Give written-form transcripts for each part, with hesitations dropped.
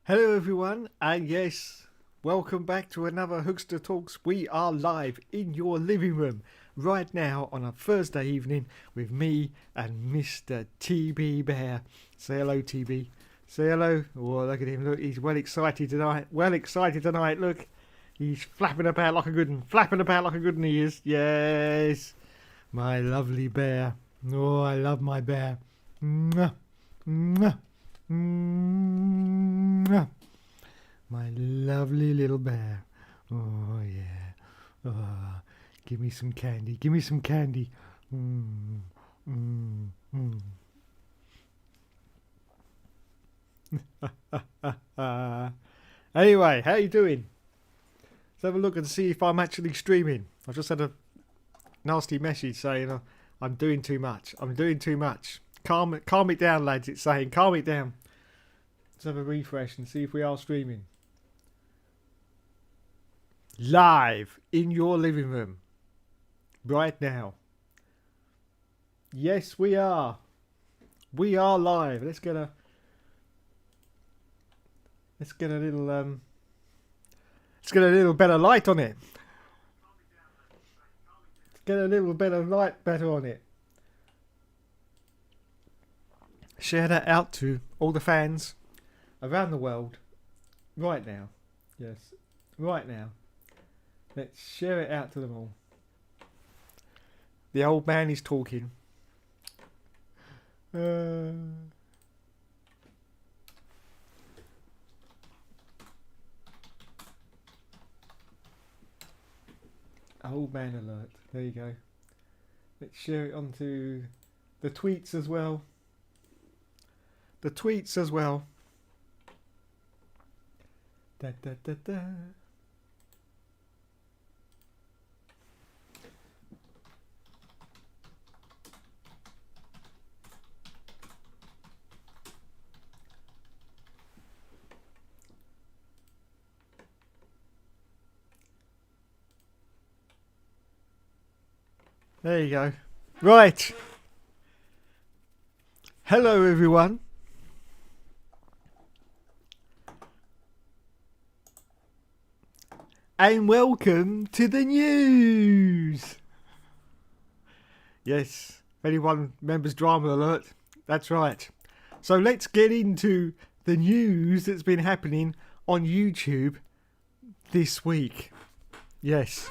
Hello everyone, and yes, welcome back to another Hookster Talks. We are live in your living room right now on a Thursday evening with me and Mr. TB Bear. Say hello, TB. Say hello. Oh, look at him. Look, he's well excited tonight. Look, he's flapping about like a good one. He is. Yes, my lovely bear. Oh, I love my bear. Mwah. Mwah. Mwah. My lovely little bear. Oh, yeah. Oh, give me some candy. Mm, mm, mm. Anyway, how you doing? Let's have a look and see if I'm actually streaming. I just had a nasty message saying I'm doing too much. Calm it down, lads. It's saying calm it down. Let's have a refresh and see if we are streaming. Live in your living room right now. Yes, we are. We are live. Let's get a little better light on it. Let's get a little better light better on it. Share that out to all the fans around the world right now. Yes, right now. Let's share it out to them all. The old man is talking. Old man alert. There you go. Let's share it onto the tweets as well. Da, da, da, da. There you go. Right. Hello, everyone. And welcome to the news. Yes, if anyone remembers Drama Alert, that's right. So let's get into the news that's been happening on YouTube this week. Yes.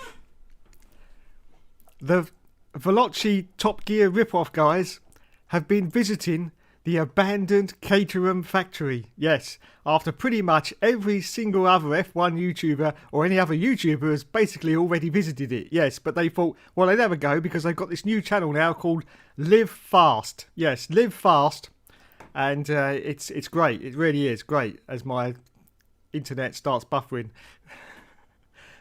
The Veloci Top Gear ripoff guys have been visiting the abandoned Caterham factory. Yes, after pretty much every single other F1 YouTuber or any other YouTuber has basically already visited it. Yes, but they thought, well, they never go because they've got this new channel now called Live Fast. Yes, Live Fast. And it's great. It really is great as my internet starts buffering.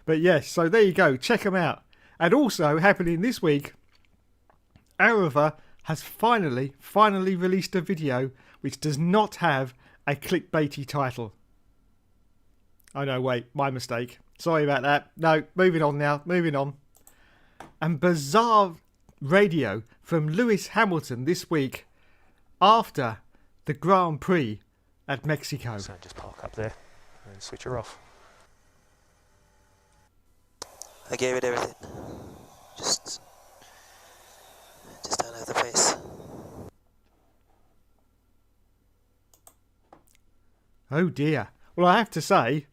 But yes, so there you go. Check them out. And also happening this week, Arava has finally released a video which does not have a clickbaity title. Oh no, wait, my mistake. Sorry about that. No, moving on now, And bizarre radio from Lewis Hamilton this week after the Grand Prix at Mexico. So just park up there and switch her off. I gave it everything. Just don't have the pace. Oh dear. Well, I have to say,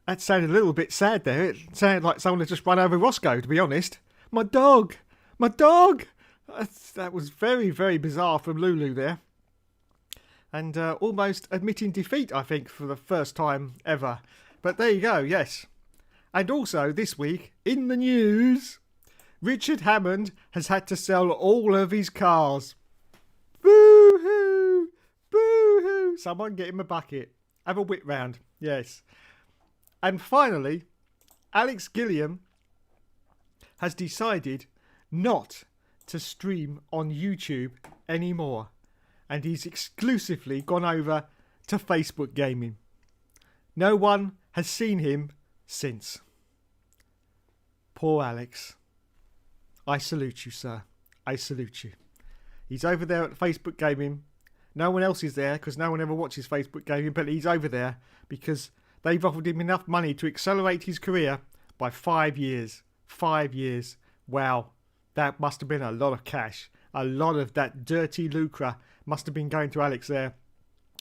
that sounded a little bit sad there. It sounded like someone had just run over Roscoe, to be honest. My dog! That was very, very bizarre from Lulu there. And almost admitting defeat, I think, for the first time ever. But there you go, yes. And also, this week, in the news, Richard Hammond has had to sell all of his cars. Boo-hoo! Boo-hoo! Someone get him a bucket. Have a whip round. Yes. And finally, Alex Gilliam has decided not to stream on YouTube anymore. And he's exclusively gone over to Facebook gaming. No one has seen him since. Poor Alex. I salute you, sir. I salute you. He's over there at Facebook Gaming. No one else is there because no one ever watches Facebook gaming, but he's over there because they've offered him enough money to accelerate his career by 5 years. 5 years. Wow. That must have been a lot of cash. A lot of that dirty lucre must have been going to Alex there.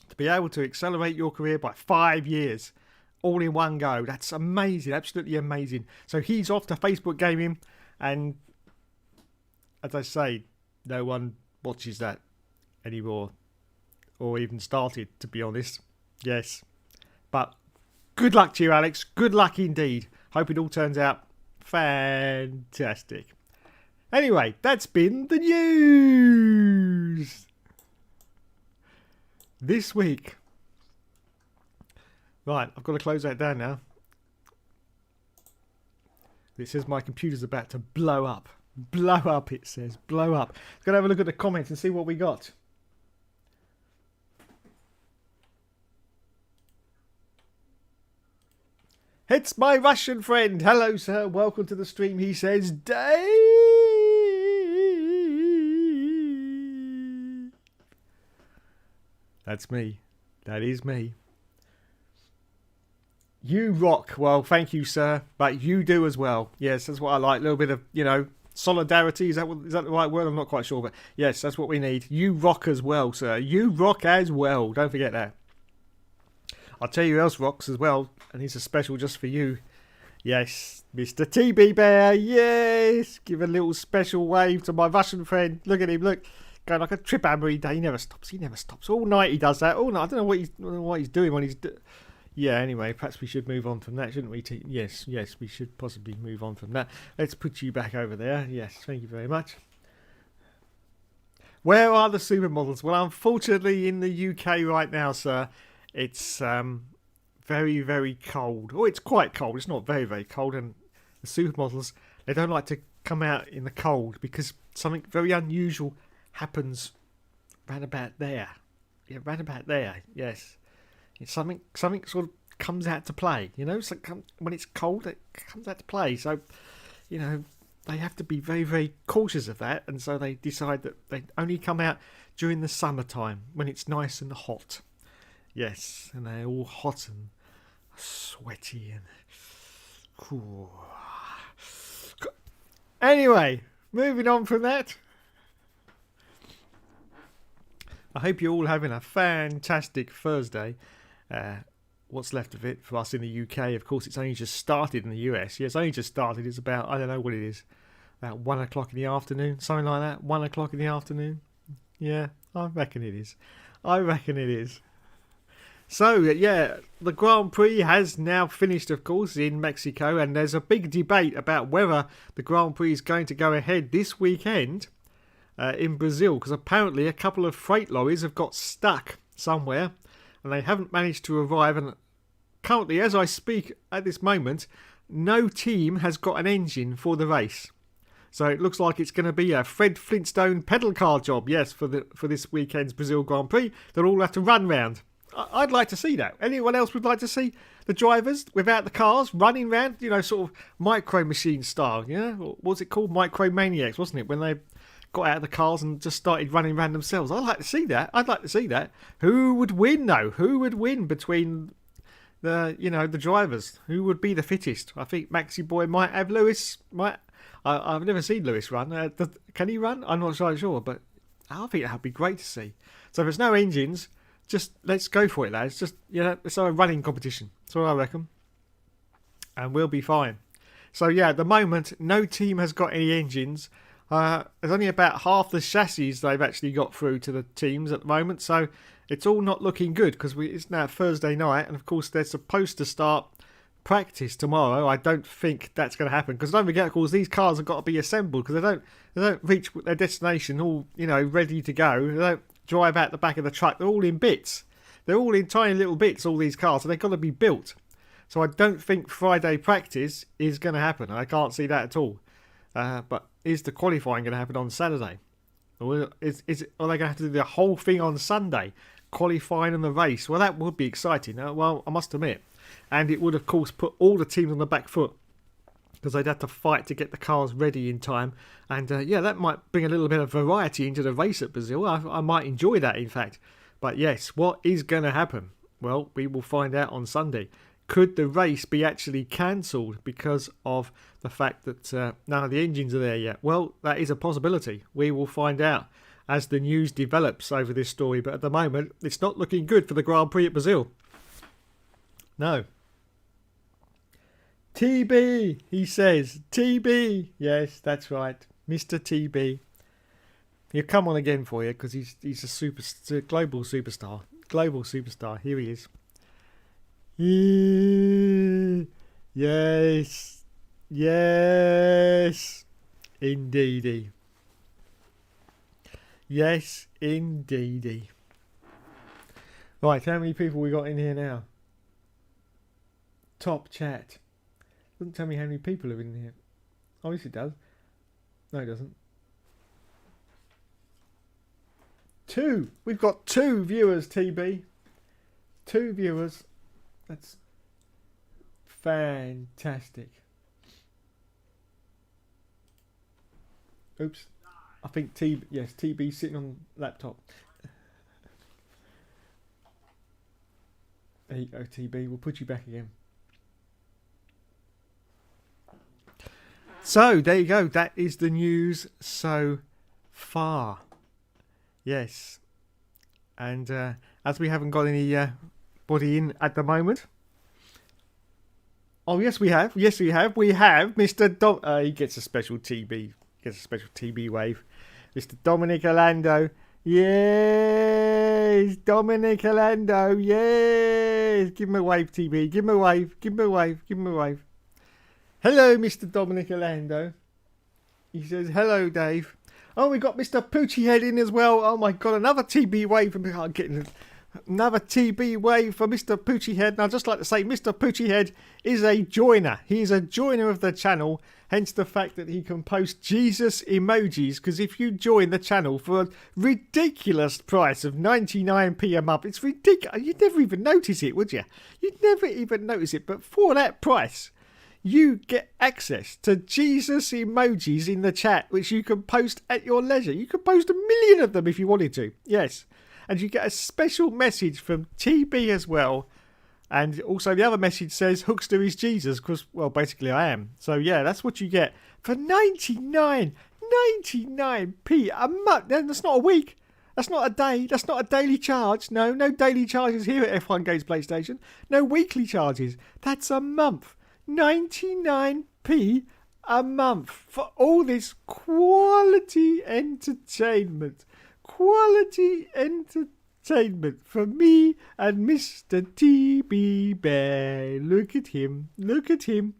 To be able to accelerate your career by 5 years. All in one go. That's amazing. Absolutely amazing. So he's off to Facebook gaming. And as I say, no one watches that anymore. Or even started, to be honest. Yes. But good luck to you, Alex. Good luck indeed. Hope it all turns out fantastic. Anyway, that's been the news this week. Right, I've got to close that down now. It says my computer's about to blow up. Blow up, it says. Blow up. Let's go and have a look at the comments and see what we got. It's my Russian friend. Hello, sir. Welcome to the stream. He says, Dave. That's me. That is me. You rock. Well, thank you, sir. But you do as well. Yes, that's what I like. A little bit of, solidarity. Is that the right word? I'm not quite sure. But yes, that's what we need. You rock as well, sir. You rock as well. Don't forget that. I'll tell you who else rocks as well, and he's a special just for you. Yes, Mr. TB Bear, yes! Give a little special wave to my Russian friend. Look at him, look. Going like a trip hammer he never stops. All night he does that. All night. I don't know what he's doing when he's... Yeah, anyway, perhaps we should move on from that, shouldn't we? Yes, we should possibly move on from that. Let's put you back over there. Yes, thank you very much. Where are the supermodels? Well, unfortunately, in the UK right now, sir... It's very, very cold. Oh, it's quite cold. It's not very, very cold. And the supermodels, they don't like to come out in the cold because something very unusual happens round about there. Yeah, round about there. Yes, it's something sort of comes out to play. So when it's cold, it comes out to play. So, they have to be very, very cautious of that. And so they decide that they only come out during the summertime when it's nice and hot. Yes, and they're all hot and sweaty and cool. Anyway, moving on from that. I hope you're all having a fantastic Thursday. What's left of it for us in the UK, of course, it's only just started in the US. Yeah, it's only just started. It's about, I don't know what it is, about 1 o'clock in the afternoon, something like that. 1 o'clock in the afternoon. Yeah, I reckon it is. So, yeah, the Grand Prix has now finished, of course, in Mexico, and there's a big debate about whether the Grand Prix is going to go ahead this weekend in Brazil, because apparently a couple of freight lorries have got stuck somewhere, and they haven't managed to arrive, and currently, as I speak at this moment, no team has got an engine for the race. So it looks like it's going to be a Fred Flintstone pedal car job, yes, for this weekend's Brazil Grand Prix. They'll all have to run round. I'd like to see that. Anyone else would like to see the drivers without the cars running around, sort of micro machine style, What was it called? Micro Maniacs, wasn't it? When they got out of the cars and just started running around themselves. I'd like to see that. Who would win, though? Who would win between the drivers? Who would be the fittest? I think Maxi Boy might have Lewis. I've never seen Lewis run. Can he run? I'm not so sure, but I think that would be great to see. So if there's no engines... Just let's go for it, lads. Just it's a running competition. That's what I reckon, and we'll be fine. So yeah, at the moment, no team has got any engines. There's only about half the chassis they've actually got through to the teams at the moment. So it's all not looking good because it's now Thursday night, and of course they're supposed to start practice tomorrow. I don't think that's going to happen because don't forget, of course, these cars have got to be assembled because they don't reach their destination all ready to go. They don't drive out the back of the truck. They're all in bits. They're all in tiny little bits, all these cars, so they've got to be built. So I don't think Friday practice is going to happen. I can't see that at all. But is the qualifying going to happen on Saturday? Or are they going to have to do the whole thing on Sunday? Qualifying and the race? Well, that would be exciting. Well, I must admit. And it would, of course, put all the teams on the back foot. Because they'd have to fight to get the cars ready in time. And that might bring a little bit of variety into the race at Brazil. I might enjoy that, in fact. But yes, what is going to happen? Well, we will find out on Sunday. Could the race be actually cancelled because of the fact that none of the engines are there yet? Well, that is a possibility. We will find out as the news develops over this story. But at the moment, it's not looking good for the Grand Prix at Brazil. No. TB, he says. TB. Yes, that's right. Mr. TB. He'll come on again for you because he's a global superstar. Global superstar. Here he is. Yes. Yes. Indeedy. Yes, indeedy. Right, how many people we got in here now? Top chat. Doesn't tell me how many people are in here. Oh, yes it does. No, it doesn't. 2. We've got 2 viewers, TB. 2 viewers. That's fantastic. Oops. I think TB's sitting on laptop. There you go, TB. We'll put you back again. So, there you go. That is the news so far. Yes. And as we haven't got anybody in at the moment. Oh, yes, we have. Yes, we have. We have Mr. He gets a special TB. Gets a special TB wave. Mr. Dominic Orlando. Yes. Dominic Orlando. Yes. Give him a wave, TB. Give him a wave. Give him a wave. Give him a wave. Hello, Mr. Dominic Orlando. He says, hello, Dave. Oh, we got Mr. Poochie Head in as well. Oh, my God. Another TB wave. I'm getting another TB wave for Mr. Poochie Head. And I'd just like to say Mr. Poochie Head is a joiner. He is a joiner of the channel. Hence the fact that he can post Jesus emojis. Because if you join the channel for a ridiculous price of 99p a month, it's ridiculous. You'd never even notice it, would you? You'd never even notice it. But for that price, you get access to Jesus emojis in the chat, which you can post at your leisure. You could post 1 million of them if you wanted to. Yes. And you get a special message from TB as well. And also the other message says, Hookster is Jesus, because, well, basically I am. So, yeah, that's what you get for 99p a month. That's not a week. That's not a day. That's not a daily charge. No daily charges here at F1 Games PlayStation. No weekly charges. That's a month. 99p a month for all this quality entertainment. Quality entertainment for me and Mr. TB Bear. Look at him. Look at him.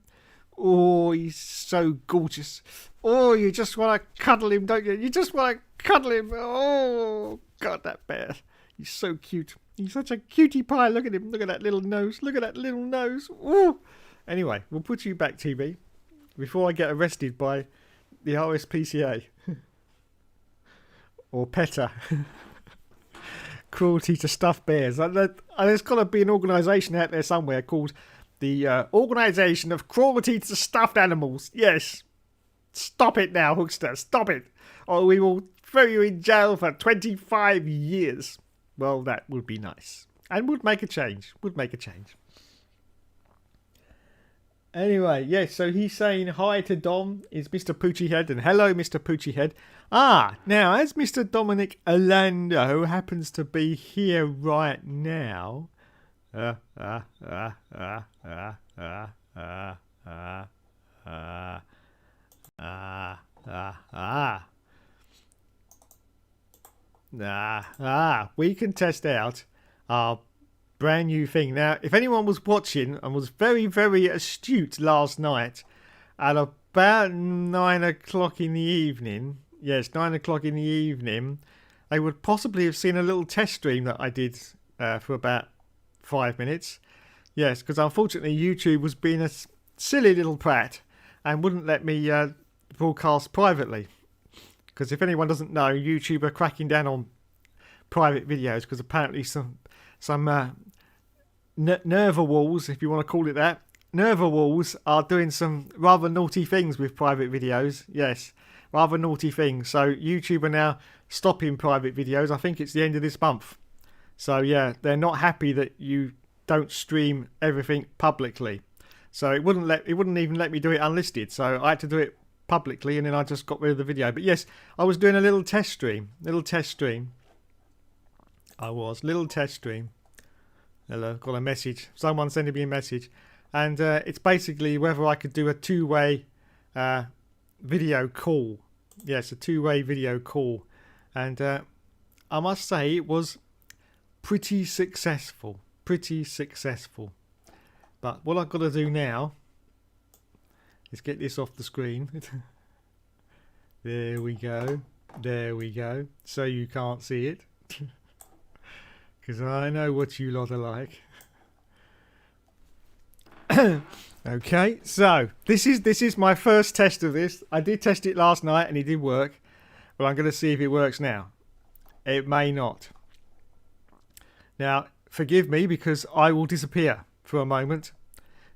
Oh, he's so gorgeous. Oh, you just want to cuddle him, don't you? You just want to cuddle him. Oh, God, that bear. He's so cute. He's such a cutie pie. Look at him. Look at that little nose. Look at that little nose. Oh. Anyway, we'll put you back, TB, before I get arrested by the RSPCA. Or PETA. Cruelty to stuffed bears. There's got to be an organisation out there somewhere called the Organisation of Cruelty to Stuffed Animals. Yes. Stop it now, Hookster. Stop it. Or we will throw you in jail for 25 years. Well, that would be nice. And would make a change. Would make a change. Anyway, yes, so he's saying hi to Dom is Mr. Poochie Head, and hello, Mr. Poochie Head. Now, as Mr. Dominic Orlando happens to be here right now... we can test out our brand new thing. Now, if anyone was watching and was very, very astute last night, at about 9 o'clock in the evening, yes, 9 o'clock in the evening, they would possibly have seen a little test stream that I did for about 5 minutes. Yes, because unfortunately YouTube was being a silly little prat and wouldn't let me broadcast privately. Because if anyone doesn't know, YouTube are cracking down on private videos because apparently some nerve walls, if you want to call it that, nerve walls are doing some rather naughty things with private videos. Yes, rather naughty things. So YouTube are now stopping private videos. I think it's the end of this month. So yeah, they're not happy that you don't stream everything publicly. So it wouldn't even let me do it unlisted. So I had to do it publicly, and then I just got rid of the video. But yes, I was doing a little test stream. Little test stream. Hello, got a message. Someone sending me a message. And it's basically whether I could do a two-way video call. Yes, a two-way video call. And I must say it was pretty successful. But what I've got to do now is get this off the screen. There we go. So you can't see it. Because I know what you lot are like. Okay, so this is my first test of this. I did test it last night and it did work. But I'm going to see if it works now. It may not. Now, forgive me because I will disappear for a moment.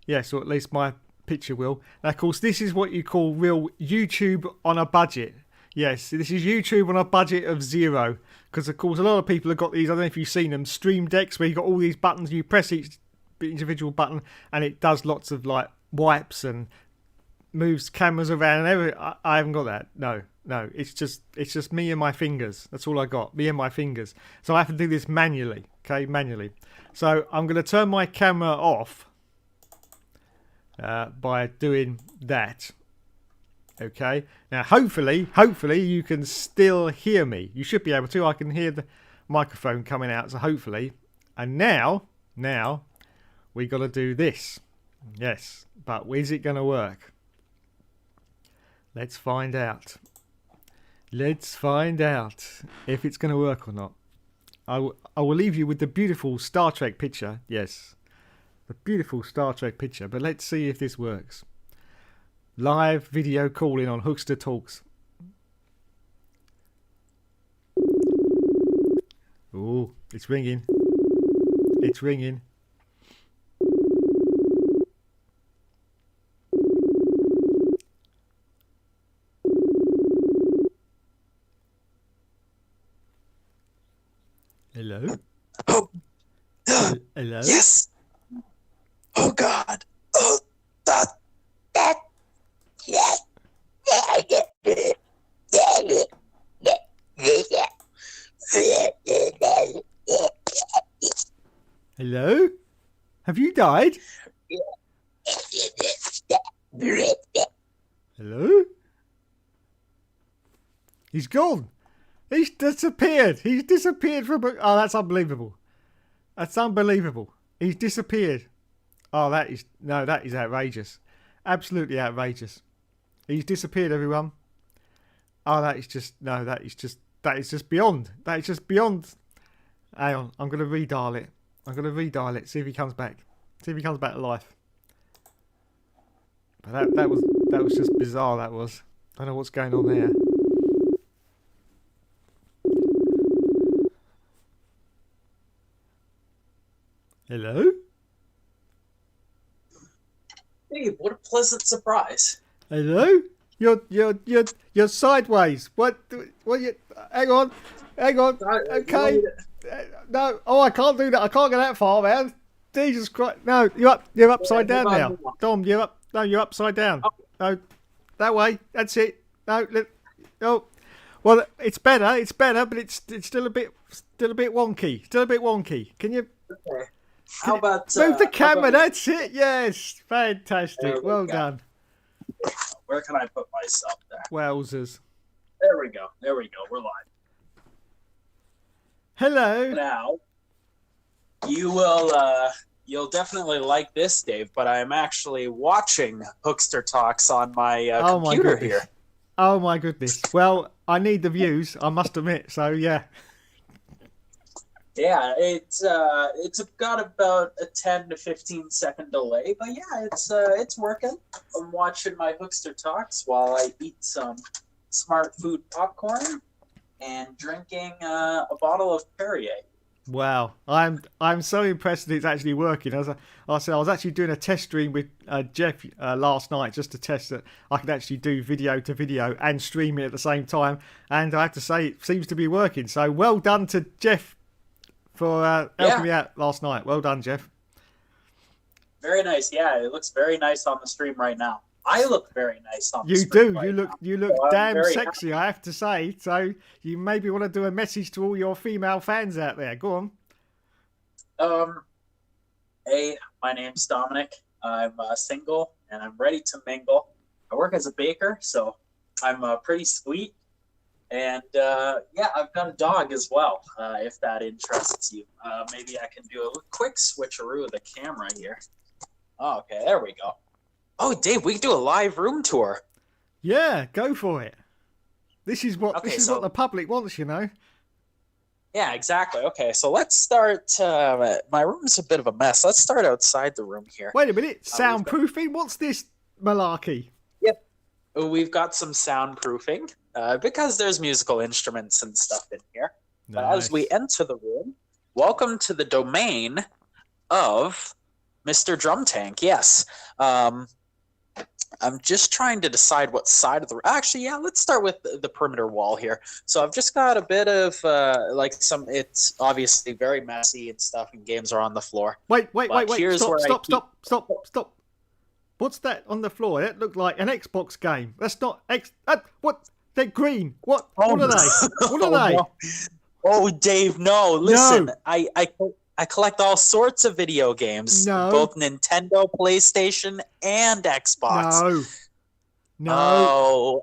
Yes, or at least my picture will. Now, of course, this is what you call real YouTube on a budget. Yes, this is YouTube on a budget of 0. Because, of course, a lot of people have got these, I don't know if you've seen them, Stream Decks, where you've got all these buttons. You press each individual button and it does lots of, like, wipes and moves cameras around and everything. I haven't got that. No, it's just me and my fingers. That's all I got, me and my fingers. So I have to do this manually, okay, manually. So I'm going to turn my camera off by doing that. Okay, now hopefully you can still hear me. You should be able to. I can hear the microphone coming out, so hopefully. And now we got to do this. Yes, but is it going to work? Let's find out. Let's find out if it's going to work or not. I will leave you with the beautiful Star Trek picture. Yes, the beautiful Star Trek picture. But let's see if this works. Live video calling on Hookster Talks. Oh, it's ringing. It's ringing. Hello? Oh. Hello? Yes. Oh God. Oh, that. Yes. Hello? Have you died? Hello? He's gone. He's disappeared. He's disappeared from... Oh, that's unbelievable. That's unbelievable. He's disappeared. Oh, that is... No, that is outrageous. Absolutely outrageous. He's disappeared, everyone. Oh, that is just... No, that is just beyond. That is just beyond. Hang on. I'm going to redial it. See if he comes back. See if he comes back to life. But that was just bizarre, that was. I don't know what's going on there. Hello? Hey, what a pleasant surprise. Hello? You're sideways. What you... Hang on. Okay. No. Oh, I can't do that. I can't go that far, man. Jesus Christ. No, you're upside down now. Dom, you're upside down. No, that way. That's it. No. Well, it's better, but it's still a bit wonky. Can you... Okay. How about... move the camera, that's it, yes. Fantastic, well done. Where can I put myself there? Wowzers. There we go, we're live. Hello. Now, you'll definitely like this, Dave, but I'm actually watching Hookster Talks on my computer here. Oh my goodness. Well, I need the views, I must admit, so yeah. Yeah, it's got about a 10 to 15 second delay, but yeah, it's working. I'm watching my Hookster Talks while I eat some Smart Food popcorn and drinking a bottle of Perrier. Wow, I'm so impressed that it's actually working. As I said, I was actually doing a test stream with Jeff last night just to test that I could actually do video to video and stream it at the same time, and I have to say it seems to be working. So well done to Jeff for helping me out last night. Well done, Jeff. Very nice. Yeah, it looks very nice on the stream right now. I look very nice on the You stream. do. Right You look So I'm damn very sexy, I have to say. So you maybe want to do a message to all your female fans out there. Go on. Hey, my name's Dominic. I'm single and I'm ready to mingle. I work as a baker, so I'm pretty sweet. And yeah, I've got a dog as well, if that interests you. Maybe I can do a quick switcheroo of the camera here. Oh, okay, there we go. Oh, Dave, we can do a live room tour. Yeah, go for it. This is what Okay, this is so- what the public wants, you know. Yeah, exactly. Okay, so let's start. My room's a bit of a mess. Let's start outside the room here. Wait a minute, soundproofing? What's this malarkey? Yep. We've got some soundproofing because there's musical instruments and stuff in here. But as we enter the room, welcome to the domain of Mr. Drum Tank. Yes. I'm just trying to decide what side of the... Actually, yeah, let's start with the perimeter wall here. So I've just got a bit of, it's obviously very messy and stuff, and games are on the floor. Wait. Here's Stop. What's that on the floor? That looked like an Xbox game. That's not what? They're green. What? What are they? What are they? No. Oh, Dave, no. Listen, No. I collect all sorts of video games. No. Both Nintendo, PlayStation, and Xbox. No.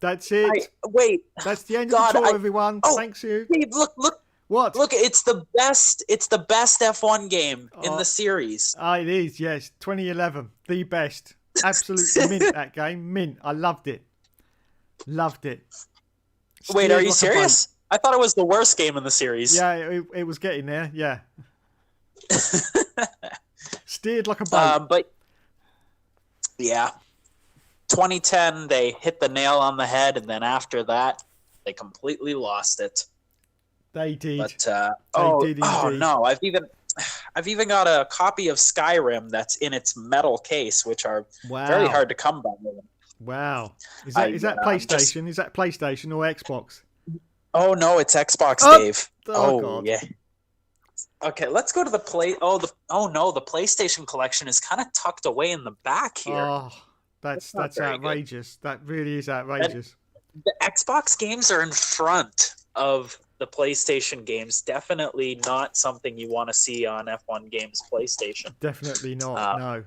That's it. Wait. That's the end God, of the tour, everyone. Oh, Thanks you. Dave, look. What? Look, it's the best F1 game in the series. It is, yes. 2011. The best. Absolutely mint, that game. Mint. I loved it. Wait, are Steered you like a serious? I thought it was the worst game in the series. Yeah, it was getting there, yeah. Steered like a boat. But yeah, 2010 they hit the nail on the head, and then after that they completely lost it. They did. But did indeed. No, I've even got a copy of Skyrim that's in its metal case, which are very hard to come by. Wow. Is that PlayStation? Is that PlayStation or Xbox? Oh no, it's Xbox, Dave. Oh God. Yeah. Okay, let's go to the play. Oh no, the PlayStation collection is kind of tucked away in the back here. Oh, that's outrageous. That really is outrageous. The Xbox games are in front of the PlayStation games. Definitely not something you want to see on F1 Games PlayStation. Definitely not. No.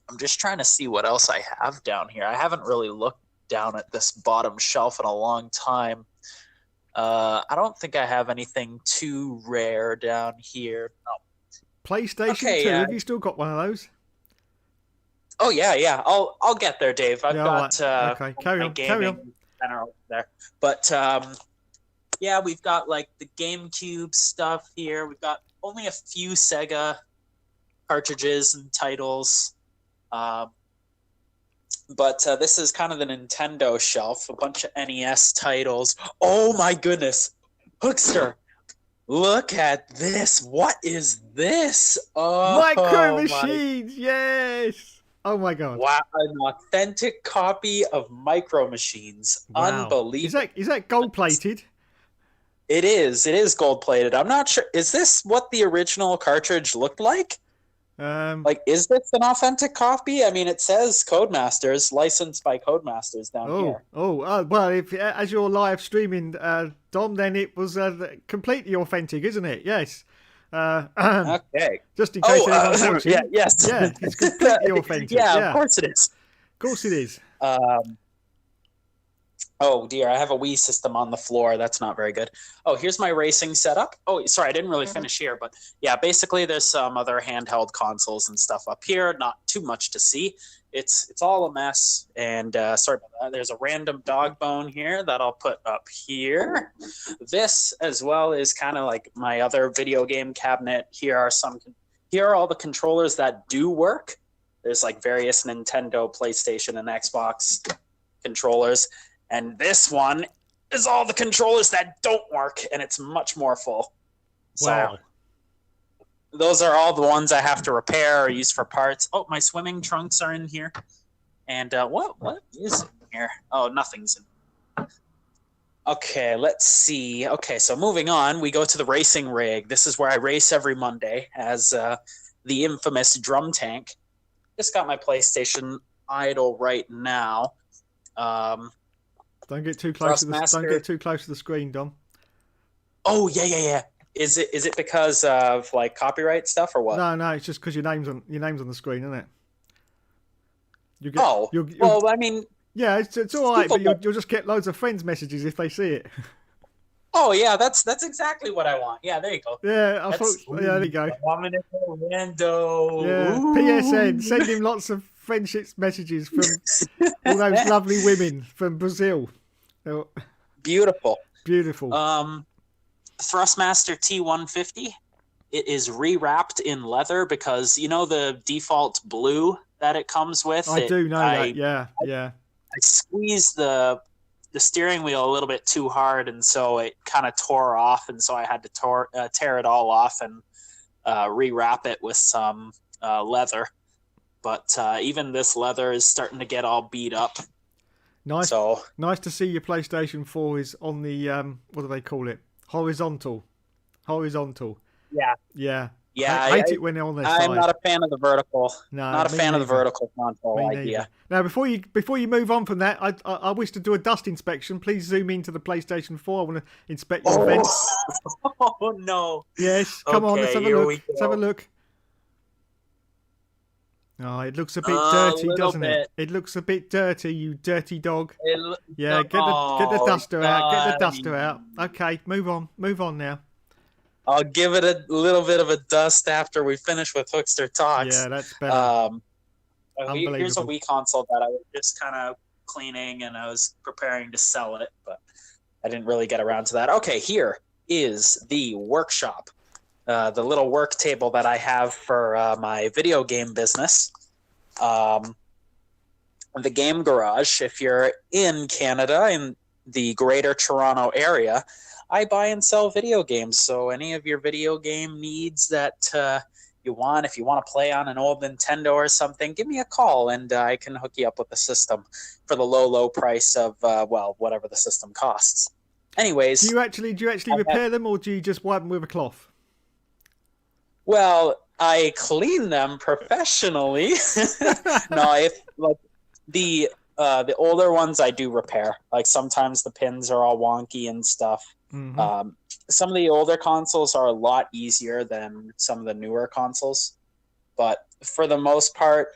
I'm just trying to see what else I have down here. I haven't really looked down at this bottom shelf in a long time. I don't think I have anything too rare down here. No. PlayStation 2, have you still got one of those? Oh yeah. I'll get there, Dave. I've got okay. Carry on. Center over there. But yeah, we've got like the GameCube stuff here. We've got only a few Sega cartridges and titles. But this is kind of the Nintendo shelf, a bunch of NES titles. Oh my goodness. Hookster, look at this. What is this? Oh, Micro Machines, yes. Oh my God. Wow, an authentic copy of Micro Machines. Wow. Unbelievable. Is that gold plated? It is. It is gold plated. I'm not sure. Is this what the original cartridge looked like? Is this an authentic copy? I mean, it says Codemasters, licensed by Codemasters down here. Well, if as you're live streaming, Dom, then it was completely authentic, isn't it? Yes. Okay. Just in case anyone's watching. Yeah, yes. Yeah, it's completely authentic. Yeah, of course it is. Of course it is. Oh dear, I have a Wii system on the floor. That's not very good. Oh, here's my racing setup. Oh, sorry, I didn't really finish here, but yeah, basically there's some other handheld consoles and stuff up here. Not too much to see. It's all a mess. And sorry about that. There's a random dog bone here that I'll put up here. This as well is kind of like my other video game cabinet. Here are all the controllers that do work. There's like various Nintendo, PlayStation, and Xbox controllers. And this one is all the controllers that don't work, and it's much more full. Wow. So those are all the ones I have to repair or use for parts. Oh, my swimming trunks are in here. And what is in here? Oh, nothing's in. Okay, let's see. Okay, so moving on, we go to the racing rig. This is where I race every Monday as the infamous Drum Tank. Just got my PlayStation idle right now. Don't get too close to the. Don't Thrustmaster. get too close to the screen, Dom. Oh yeah. Is it because of like copyright stuff or what? No, it's just because your name's on the screen, isn't it? You get, Oh, you'll, well, I mean, yeah, it's all right, but people you'll just get loads of friends' messages if they see it. oh yeah, that's exactly what I want. Yeah, there you go. Yeah, I thought. Yeah, there you go. Dominic Orlando. Yeah, Ooh. PSN. Send him lots of friendship messages from all those lovely women from Brazil. Oh, Beautiful. beautiful. Thrustmaster T150. It is rewrapped in leather because you know the default blue that it comes with. I do know that. Yeah. I squeezed the steering wheel a little bit too hard, and so it kind of tore off, and so I had to tear it all off and rewrap it with some leather. But even this leather is starting to get all beat up. Nice. So Nice to see your PlayStation 4 is on the what do they call it? Horizontal. yeah. I hate it when they're on their side. I'm not a fan of the vertical. No, Not a me fan of the neither. vertical console Me idea. neither. Now, before you move on from that, I wish to do a dust inspection. Please zoom into the PlayStation 4. I want to inspect your vents. Oh no! Yes, come on, let's Okay, have a here look. we Let's have a go. look. Oh, it looks a bit A dirty, little doesn't it? bit. It looks a bit dirty, you dirty dog. Yeah, get the Oh, duster out. Get the duster buddy. out. Okay, move on now. I'll give it a little bit of a dust after we finish with Hookster Talks. Yeah, that's better. Here's a Unbelievable. Wii console that I was just kind of cleaning and I was preparing to sell it, but I didn't really get around to that. Okay, here is the workshop. The little work table that I have for my video game business. The Game Garage, if you're in Canada, in the Greater Toronto area, I buy and sell video games. So any of your video game needs that you want, if you want to play on an old Nintendo or something, give me a call and I can hook you up with the system for the low price of, whatever the system costs. Anyways. Do you actually repair them, or do you just wipe them with a cloth? Well, I clean them professionally. No, if like the older ones I do repair. Like sometimes the pins are all wonky and stuff. Mm-hmm. Some of the older consoles are a lot easier than some of the newer consoles. But for the most part,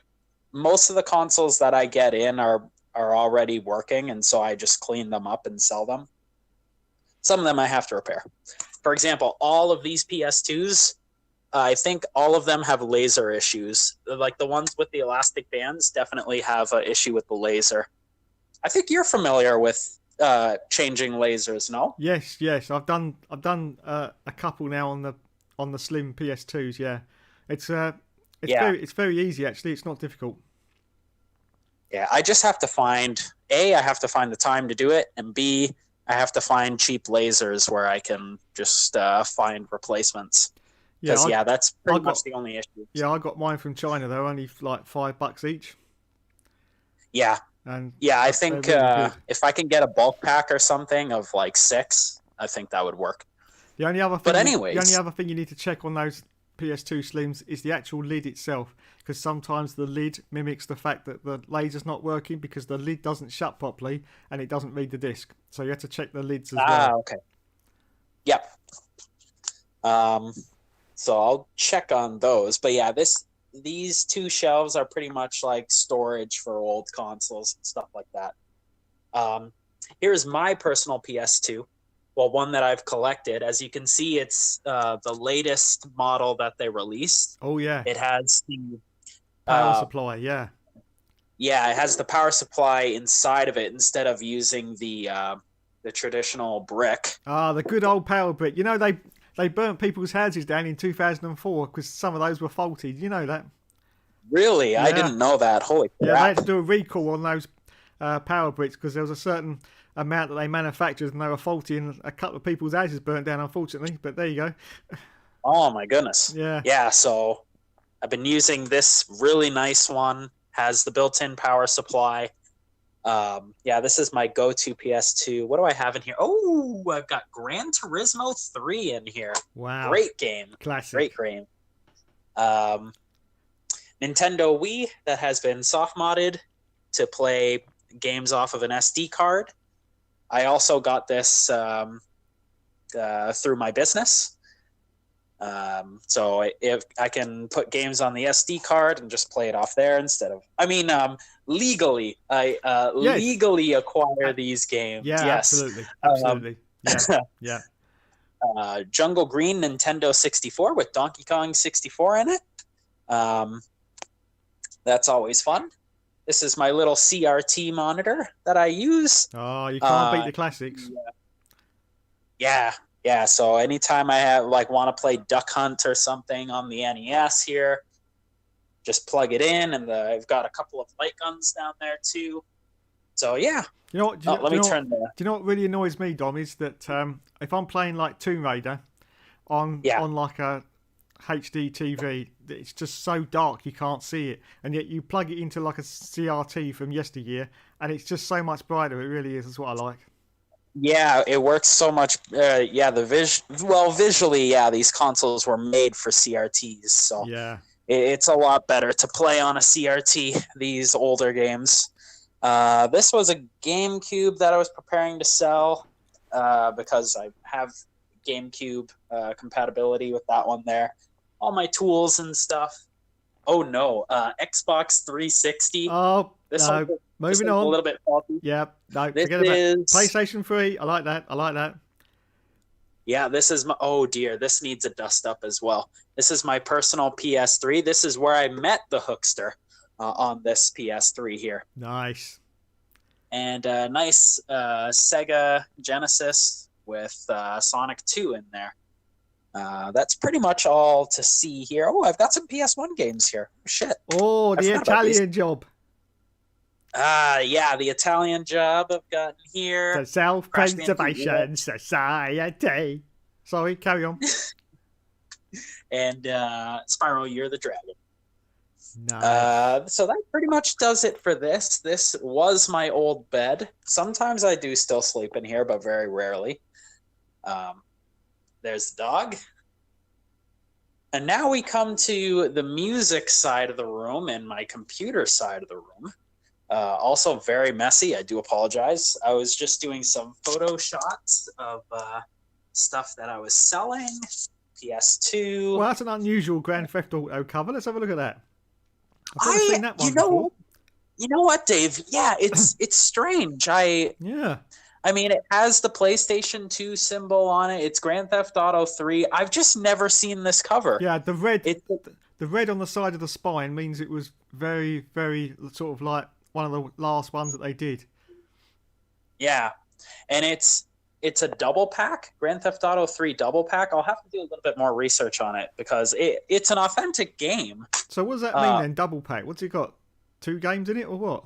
most of the consoles that I get in are already working, and so I just clean them up and sell them. Some of them I have to repair. For example, all of these PS2s, I think all of them have laser issues. Like the ones with the elastic bands definitely have an issue with the laser. I think you're familiar with changing lasers, no? Yes. I've done a couple now on the slim PS2s. Yeah, it's very easy actually. It's not difficult. Yeah, I just have to find I have to find the time to do it, and B, I have to find cheap lasers where I can just find replacements. Because that's pretty much the only issue. Yeah, I got mine from China. They're only like $5 each. Yeah. And yeah, I think really if I can get a bulk pack or something of like 6, I think that would work. The only other thing you need to check on those PS2 Slims is the actual lid itself, because sometimes the lid mimics the fact that the laser's not working because the lid doesn't shut properly and it doesn't read the disc. So you have to check the lids as well. Okay. Yep. So I'll check on those. But yeah, these two shelves are pretty much like storage for old consoles and stuff like that. Here's my personal PS2. Well, one that I've collected. As you can see, it's the latest model that they released. Oh, yeah. It has the power supply, yeah. Yeah, it has the power supply inside of it instead of using the traditional brick. Ah, the good old power brick. You know, they burnt people's houses down in 2004 because some of those were faulty. Did you know that? Really? Yeah. I didn't know that. Holy crap. Yeah, they had to do a recall on those power bricks because there was a certain amount that they manufactured and they were faulty, and a couple of people's houses burnt down, unfortunately. But there you go. Oh, my goodness. Yeah. Yeah, so I've been using this really nice one. Has the built-in power supply. Yeah, this is my go-to PS2. What do I have in here? Oh, I've got Gran Turismo 3 in here. Wow. Great game. Classic. Great game. Nintendo Wii that has been soft modded to play games off of an SD card. I also got this through my business. So if I can put games on the SD card and just play it off there instead of, legally, I Yes. legally acquire these games. Yeah, yes. absolutely. Yeah. Jungle Green Nintendo 64 with Donkey Kong 64 in it. That's always fun. This is my little CRT monitor that I use. Oh, you can't beat the classics. Yeah. So anytime I want to play Duck Hunt or something on the NES here, just plug it in, and I've got a couple of light guns down there too. So yeah. You know what? Do you know what really annoys me, Dom? Is that if I'm playing like Tomb Raider on like a HD TV, it's just so dark you can't see it, and yet you plug it into like a CRT from yesteryear, and it's just so much brighter. It really is. That's what I like. Yeah, it works so much. Visually, these consoles were made for CRTs, so yeah, it's a lot better to play on a CRT. These older games. This was a GameCube that I was preparing to sell because I have GameCube compatibility with that one there. All my tools and stuff. Oh no, Xbox 360. Oh, this no. Moving on. A little bit faulty. Yeah, no, this forget about is PlayStation 3. I like that. Yeah, this is my. Oh dear, this needs a dust up as well. This is my personal PS3. This is where I met the Hookster on this PS3 here. Nice. And a nice Sega Genesis with Sonic 2 in there. That's pretty much all to see here. Oh, I've got some PS1 games here. Shit. Oh, the Italian job. Yeah, the Italian job I've gotten here. The Self-Preservation Society. Sorry, carry on. And Spyro, You're the Dragon. Nice. So that pretty much does it for this. This was my old bed. Sometimes I do still sleep in here, but very rarely. There's the dog. And now we come to the music side of the room and my computer side of the room. Also very messy. I do apologize. I was just doing some photo shots of stuff that I was selling. PS2. Well, that's an unusual Grand Theft Auto cover. Let's have a look at that. I've never seen that one before. You know what, Dave? Yeah, it's strange. I mean, it has the PlayStation 2 symbol on it. It's Grand Theft Auto 3. I've just never seen this cover. Yeah, the red on the side of the spine means it was very, very sort of like one of the last ones that they did. Yeah, and it's a double pack, Grand Theft Auto 3 double pack. I'll have to do a little bit more research on it because it's an authentic game. So what does that mean then, double pack? What's it got? 2 games in it or what?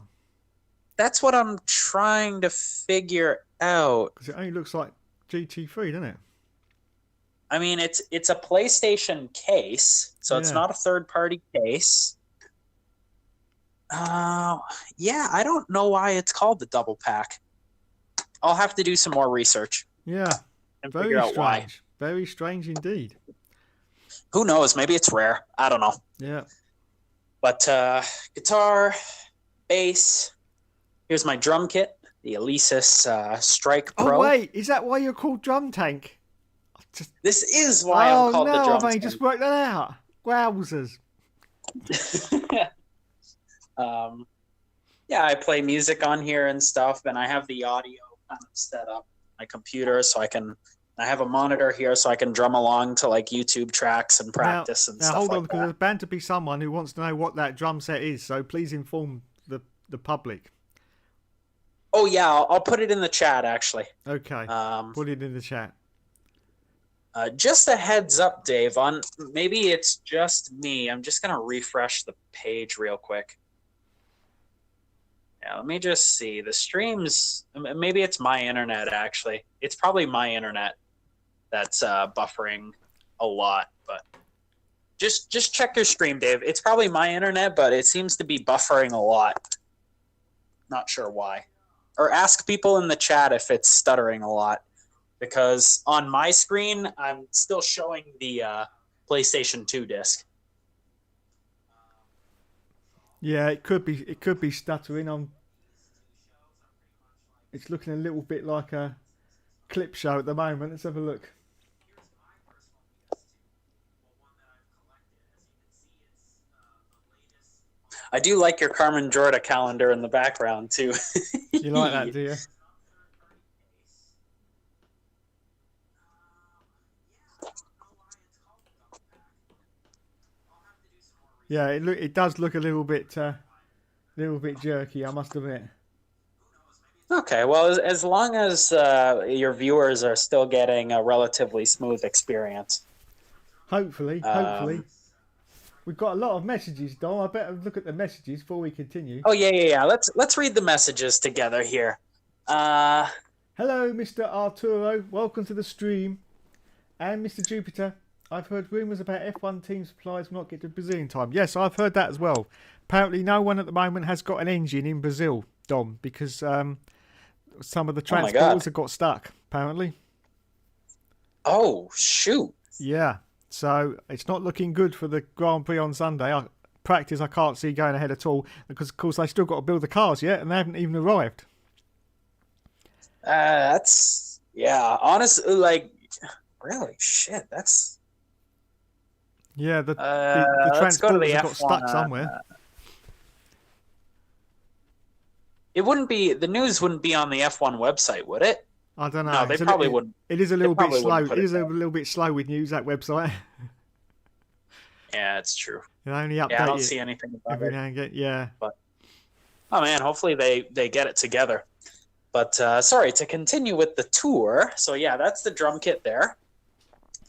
That's what I'm trying to figure out. Because it only looks like GT3, doesn't it? I mean, it's a PlayStation case, so it's not a third-party case. Yeah, I don't know why it's called the double pack. I'll have to do some more research. Yeah, and very figure out strange. why. Very strange indeed. Who knows? Maybe it's rare. I don't know. Yeah. But guitar, bass. Here's my drum kit, the Alesis Strike Pro. Oh wait, is that why you're called Drum Tank? This is why I'm called the Drum I've only Tank. just worked that out. Wowzers. Yeah, I play music on here and stuff, and I have the audio kind of set up on my computer, so I have a monitor here so I can drum along to like YouTube tracks and practice and stuff hold on, like because that. there's bound to be someone who wants to know what that drum set is, so please inform the public. Oh yeah, I'll put it in the chat actually. Okay, put it in the chat. Just a heads up, Dave, on maybe it's just me. I'm just gonna refresh the page real quick. Yeah, let me just see. The streams, maybe it's my internet actually. It's probably my internet that's buffering a lot, but just check your stream, Dave. It's probably my internet, but it seems to be buffering a lot. Not sure why. or ask people in the chat if it's stuttering a lot, because on my screen I'm still showing the PlayStation 2 disc. Yeah, it could be. It could be stuttering. It's looking a little bit like a clip show at the moment. Let's have a look. I do like your Carmen Jorda calendar in the background too. You like that, do you? Yeah, it does look a little bit jerky, I must admit. Okay, well, as long as your viewers are still getting a relatively smooth experience. Hopefully. We've got a lot of messages, Dom. I better look at the messages before we continue. Oh yeah. Let's read the messages together here. Hello, Mr. Arturo. Welcome to the stream. And Mr. Jupiter. I've heard rumours about F1 team supplies will not get to Brazil in time. Yes, I've heard that as well. Apparently no one at the moment has got an engine in Brazil, Dom, because some of the transporters have got stuck, apparently. Oh, shoot. Yeah, so it's not looking good for the Grand Prix on Sunday. I can't see going ahead at all, because, of course, they still got to build the cars yet, and they haven't even arrived. That's, yeah, honestly, like, really, shit, that's... Yeah, the the transporters have got F1, stuck somewhere. It wouldn't be, the news wouldn't be on the F1 website, would it? I don't know. No, they probably wouldn't. It is a little bit slow. It is a little bit slow with news, that website. Yeah, it's true. It only updates. Yeah, I don't see anything about every it. now and again. Yeah. But, oh man, hopefully they get it together. But sorry, to continue with the tour. So yeah, that's the drum kit there.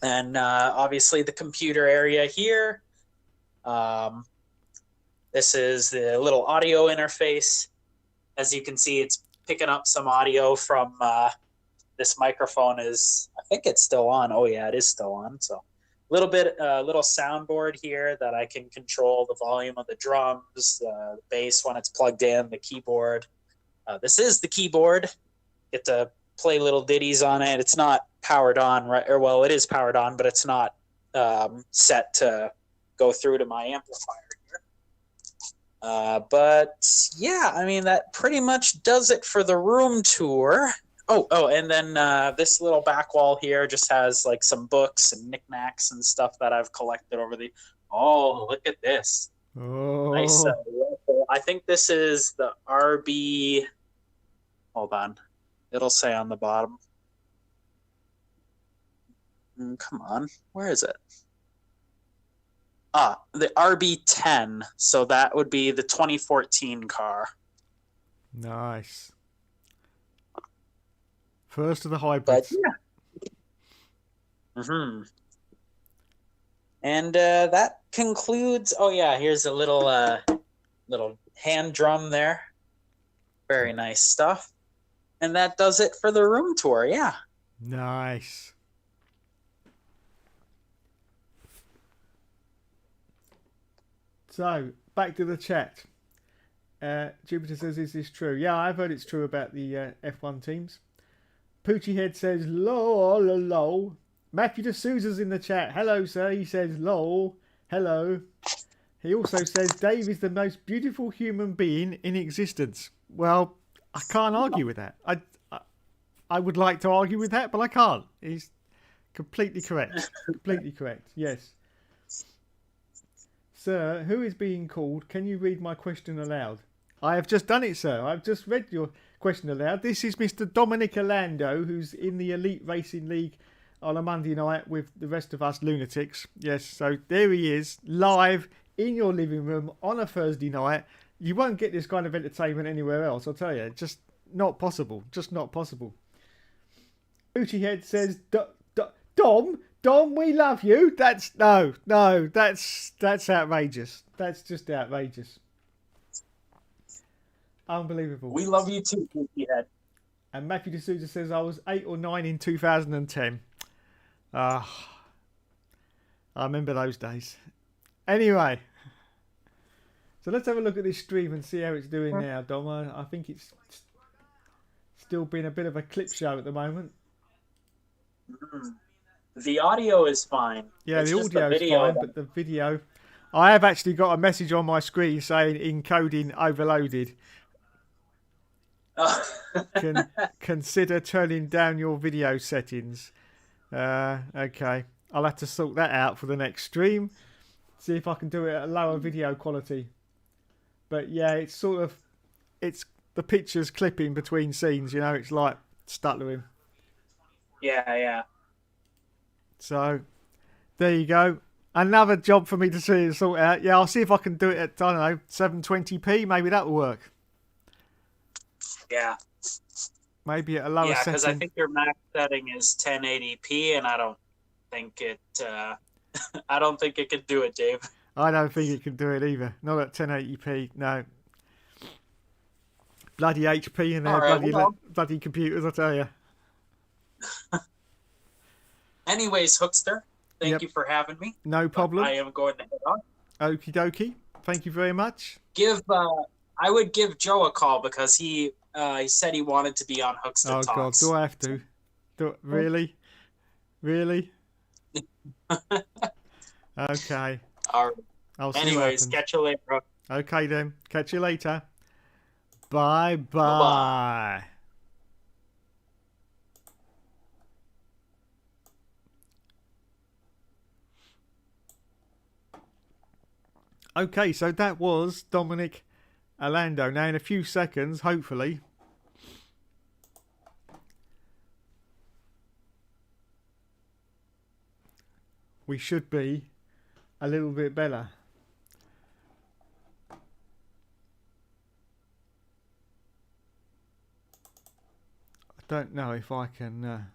And obviously the computer area here. This is the little audio interface. As you can see, it's picking up some audio from this microphone is, I think it's still on. Oh yeah, it is still on. So a little soundboard here that I can control the volume of the drums, the bass when it's plugged in, the keyboard. This is the keyboard. Get to play little ditties on it. It's not powered on, right? Or well, it is powered on, but it's not set to go through to my amplifier here. But yeah, I mean, that pretty much does it for the room tour. Oh, and then this little back wall here just has like some books and knickknacks and stuff that I've collected over the... Oh, look at this. Oh. Nice. I think this is the RB... Hold on. It'll say on the bottom. Come on. Where is it? The RB10. So that would be the 2014 car. Nice. First of the hybrids. But yeah. Mm-hmm. And that concludes... Oh yeah, here's a little hand drum there. Very nice stuff. And that does it for the room tour, yeah. Nice. So, back to the chat. Jupiter says, is this true? Yeah, I've heard it's true about the F1 teams. Poochie Head says, lol, lol. Matthew D'Souza's in the chat. Hello, sir. He says, lol. Hello. He also says, Dave is the most beautiful human being in existence. Well, I can't argue with that. I would like to argue with that, but I can't. He's completely correct. Completely correct. Yes. Sir, who is being called? Can you read my question aloud? I have just done it, sir. I've just read your question aloud. This is Mr. Dominic Orlando, who's in the Elite Racing League on a Monday night with the rest of us lunatics. Yes, so there he is, live in your living room on a Thursday night. You won't get this kind of entertainment anywhere else, I'll tell you. Just not possible. Just not possible. Booty Head says, Dom, we love you. That's outrageous. That's just outrageous. Unbelievable. We love you too, Booty Head. And Matthew D'Souza says, I was 8 or 9 in 2010. I remember those days. Anyway. So let's have a look at this stream and see how it's doing now, Dom. I think it's still being a bit of a clip show at the moment. Mm. The audio is fine. Yeah, It's the just audio's video fine, but the video... I have actually got a message on my screen saying encoding overloaded. Consider turning down your video settings. Okay. I'll have to sort that out for the next stream. See if I can do it at a lower video quality. But yeah, it's sort of... It's the pictures clipping between scenes, you know. It's like stuttering. Yeah. So, there you go. Another job for me to see and sort out. Yeah, I'll see if I can do it at, I don't know, 720p. Maybe that will work. Yeah. Maybe at a lower Yeah, because I setting. think your max setting is 1080p, and I don't think it. I don't think it could do it, Dave. I don't think it can do it either. Not at 1080p. No. Bloody HP and their All right, bloody computers, I tell you. Anyways, Hookster, thank you for having me. No problem. I am going to head on. Okie dokie. Thank you very much. I would give Joe a call because he said he wanted to be on Hookster Oh Talks. God, do I have to? Really? Really? Okay. All right. I'll see Anyways, what happens. catch you later. Okay then. Catch you later. Bye bye. Bye-bye. Okay, so that was Dominic Orlando. Now in a few seconds, hopefully, we should be a little bit better. I don't know if I can...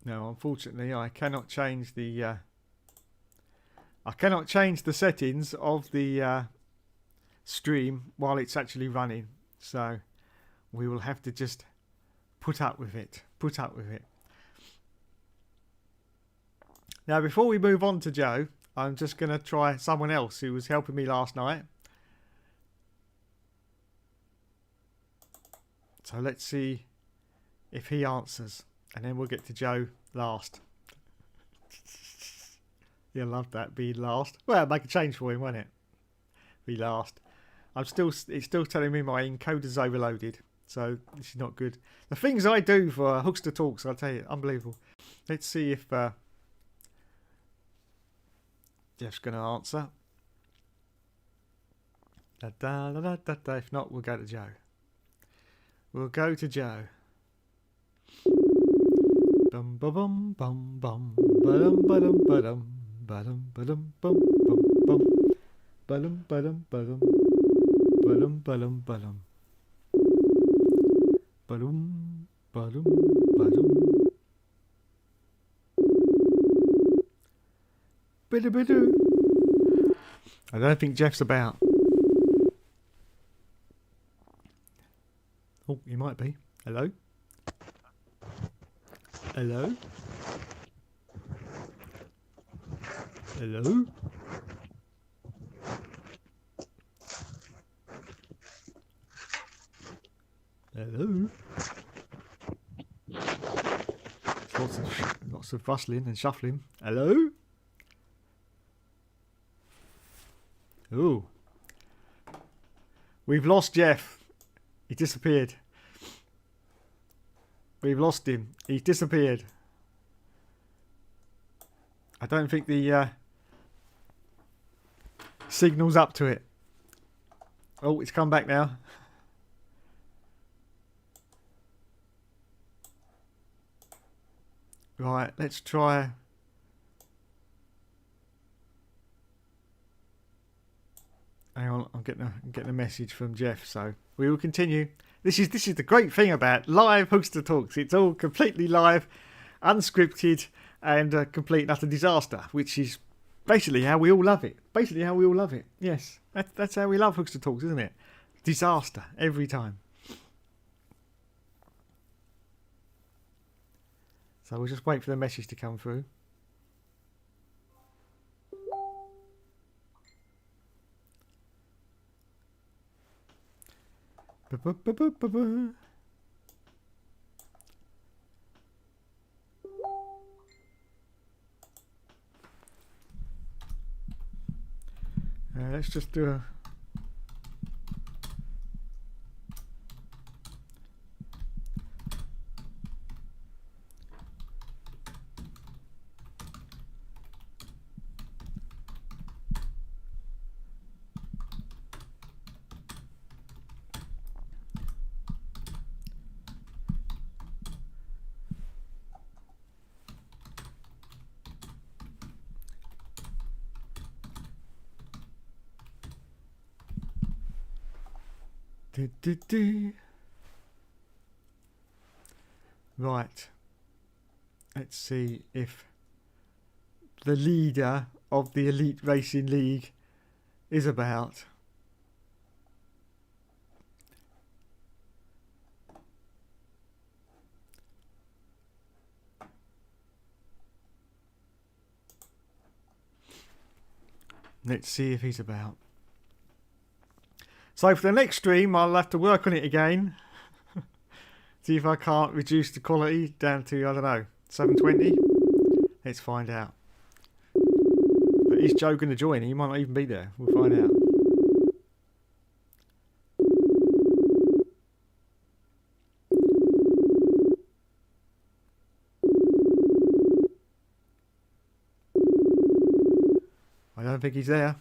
No, unfortunately, I cannot change the... I cannot change the settings of the stream while it's actually running. So we will have to just put up with it. Put up with it. Now, before we move on to Joe, I'm just going to try someone else who was helping me last night. So let's see if he answers. And then we'll get to Joe last. You'll love that, being last. Well, make a change for him, won't it? Be last. It's still telling me my encoder's overloaded. So this is not good. The things I do for Hookster Talks, I'll tell you, unbelievable. Let's see if Jeff's going to answer. If not, we'll go to Joe. We'll go to Joe. Bum ba bum bum bum ba-dum ba-dum ba-dum ba-dum ba-dum bum bum bum ba-dum ba-dum ba-dum ba-dum ba-dum ba-dum ba-dum ba-dum ba-dum bidoo-bidoo. I don't think Jeff's about. Oh, he might be. Hello? Hello? Hello? Hello? Lots of rustling and shuffling. Hello? Ooh. We've lost Jeff. He disappeared. We've lost him. He's disappeared. I don't think the signal's up to it. Oh, it's come back now. Right, let's try. Hang on, I'm getting a message from Jeff, so we will continue. This is the great thing about live Hookster Talks. It's all completely live, unscripted, and a complete and utter disaster, which is basically how we all love it. Basically how we all love it. Yes, that's how we love Hookster Talks, isn't it? Disaster every time. So we'll just wait for the message to come through. Ba-ba-ba-ba-ba-ba. Let's just do a... Do. Right. Let's see if the leader of the Elite Racing League is about. Let's see if he's about. So for the next stream, I'll have to work on it again. See if I can't reduce the quality down to, I don't know, 720. Let's find out. But is Joe going to join? He might not even be there. We'll find out. I don't think he's there.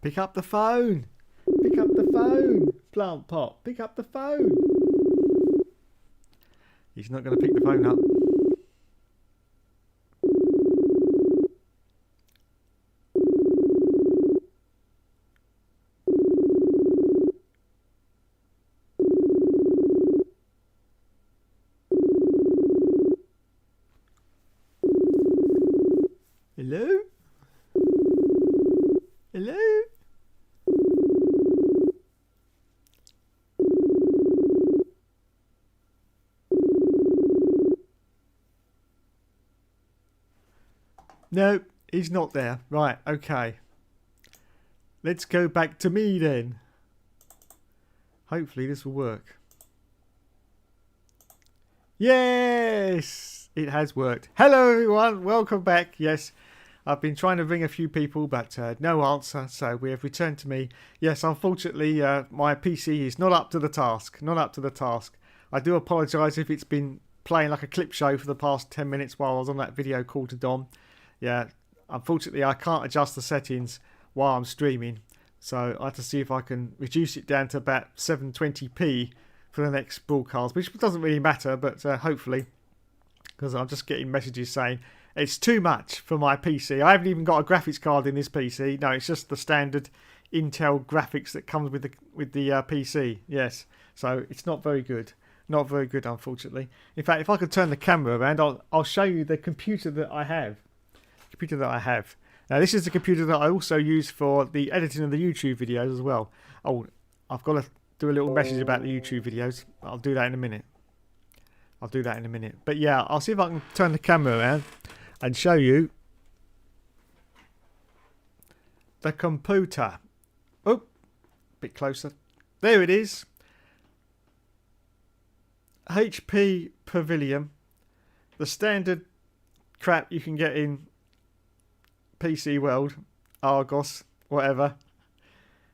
Pick up the phone. Pick up the phone. Plant pot. Pick up the phone. He's not going to pick the phone up. Hello? Hello? No, he's not there. Right, okay. Let's go back to me then. Hopefully this will work. Yes! It has worked. Hello everyone, welcome back. Yes, I've been trying to ring a few people, but no answer, so we have returned to me. Yes, unfortunately, my PC is not up to the task. Not up to the task. I do apologise if it's been playing like a clip show for the past 10 minutes while I was on that video call to Dom. Yeah, unfortunately, I can't adjust the settings while I'm streaming, so I have to see if I can reduce it down to about 720p for the next broadcast, which doesn't really matter, but hopefully, because I'm just getting messages saying it's too much for my PC. I haven't even got a graphics card in this PC. No, it's just the standard Intel graphics that comes with the PC. Yes, so it's not very good. Not very good, unfortunately. In fact, if I could turn the camera around, I'll show you the computer that I have. Now, this is the computer that I also use for the editing of the YouTube videos as well. Oh, I've got to do a little message about the YouTube videos. I'll do that in a minute. But yeah, I'll see if I can turn the camera around and show you the computer. Oh, a bit closer. There it is. HP Pavilion. The standard crap you can get in PC World, Argos, whatever.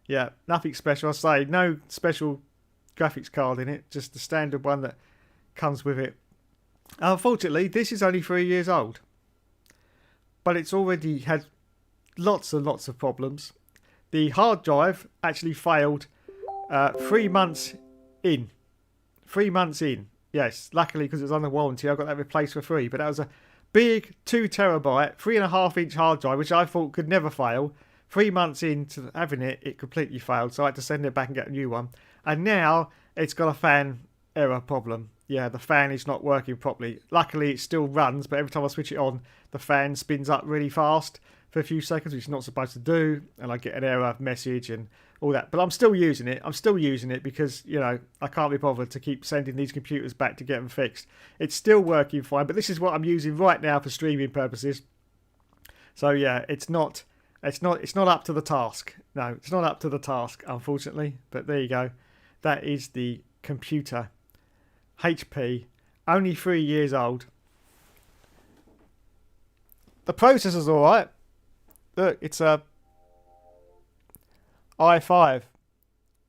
Yeah, nothing special. I say no special graphics card in it, just the standard one that comes with it. Unfortunately, this is only 3 years old, but it's already had lots and lots of problems. The hard drive actually failed 3 months in. 3 months in. Yes, luckily because it was under warranty, I got that replaced for free. But that was a big 2 terabyte, 3.5 inch hard drive, which I thought could never fail. 3 months into having it, it completely failed. So I had to send it back and get a new one. And now it's got a fan error problem. Yeah, the fan is not working properly. Luckily, it still runs, but every time I switch it on, the fan spins up really fast for a few seconds, which it's not supposed to do. And I get an error message and all that. But I'm still using it. I'm still using it because, you know, I can't be bothered to keep sending these computers back to get them fixed. It's still working fine, but this is what I'm using right now for streaming purposes. So yeah, it's not up to the task. No, it's not up to the task, unfortunately. But there you go. that is the computer. HP, only 3 years old. The processor's alright. Look, it's a i5.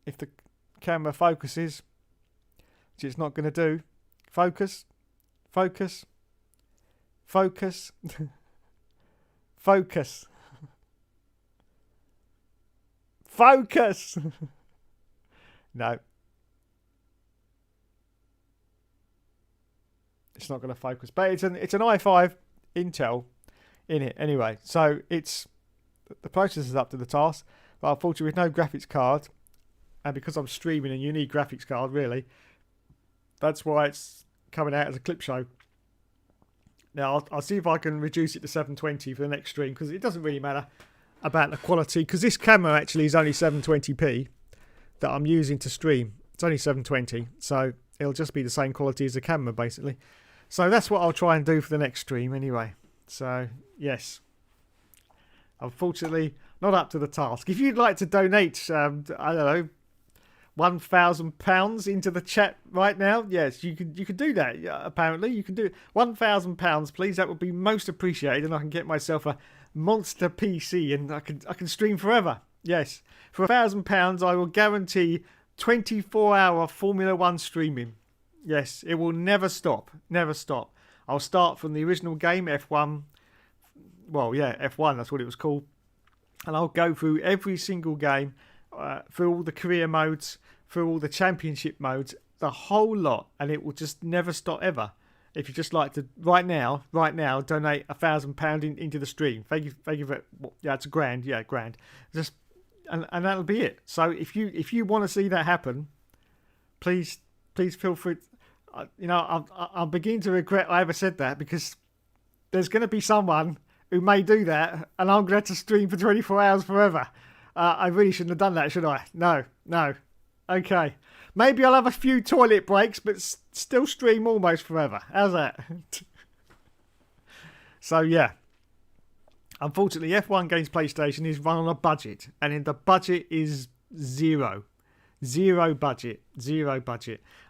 If the camera focuses, which it's not going to do. Focus. Focus. Focus. Focus. Focus. No. It's not going to focus. But it's an i5 Intel in it anyway. So it's the processor's up to the task. But unfortunately with no graphics card, and because I'm streaming and you need graphics card really, that's why it's coming out as a clip show. Now I'll see if I can reduce it to 720 for the next stream, because it doesn't really matter about the quality, because this camera actually is only 720p that I'm using to stream. It's only 720, so it'll just be the same quality as the camera basically. So that's what I'll try and do for the next stream anyway. So yes, unfortunately not up to the task. If you'd like to donate, I don't know, £1,000 into the chat right now, yes, you could do that. Yeah, apparently you can do it. £1,000, please. That would be most appreciated, and I can get myself a monster PC and I can stream forever. Yes, for £1,000, I will guarantee 24-hour Formula 1 streaming. Yes, it will never stop. Never stop. I'll start from the original game, F1. Well, yeah, F1, that's what it was called. And I'll go through every single game, through all the career modes, through all the championship modes, the whole lot, and it will just never stop ever. If you just like to right now, donate £1,000 into the stream. Thank you for yeah, it's £1,000, yeah, £1,000. Just and that'll be it. So if you want to see that happen, please feel free. You know, I'm beginning to regret I ever said that, because there's going to be someone who may do that, and I'm going to have to stream for 24 hours forever. I really shouldn't have done that, should I? No. Okay. Maybe I'll have a few toilet breaks, but still stream almost forever. How's that? So, yeah. Unfortunately, F1 Games PlayStation is run on a budget, and in the budget is zero. Zero budget.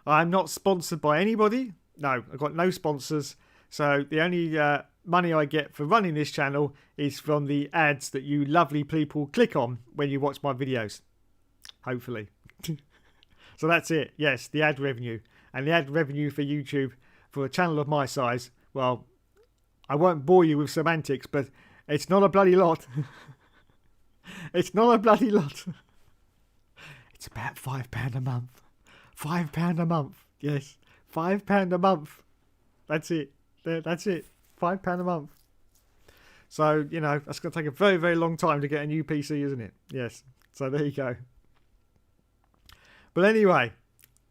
I'm not sponsored by anybody. No, I've got no sponsors. So the only money I get for running this channel is from the ads that you lovely people click on when you watch my videos. Hopefully. So that's it. Yes, the ad revenue. And the ad revenue for YouTube for a channel of my size, well, I won't bore you with semantics, but it's not a bloody lot. It's not a bloody lot. It's about £5 a month. £5 a month. Yes, £5 a month. That's it. That's it. £5 a month. So, you know, that's going to take a very, very long time to get a new PC, isn't it? Yes. So there you go. But anyway,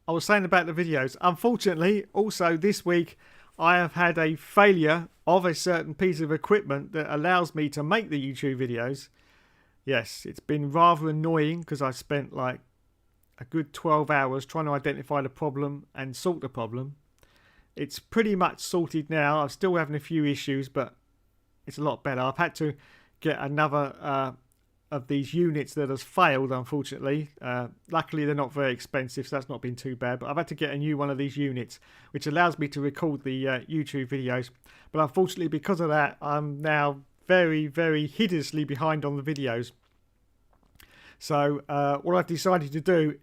I was saying about the videos. Unfortunately, also this week, I have had a failure of a certain piece of equipment that allows me to make the YouTube videos. Yes, it's been rather annoying because I spent like a good 12 hours trying to identify the problem and sort the problem. It's pretty much sorted now. I'm still having a few issues, but it's a lot better. I've had to get another of these units that has failed, unfortunately. Luckily, they're not very expensive, so that's not been too bad. But I've had to get a new one of these units, which allows me to record the YouTube videos. But unfortunately, because of that, I'm now very, very hideously behind on the videos. So what I've decided to do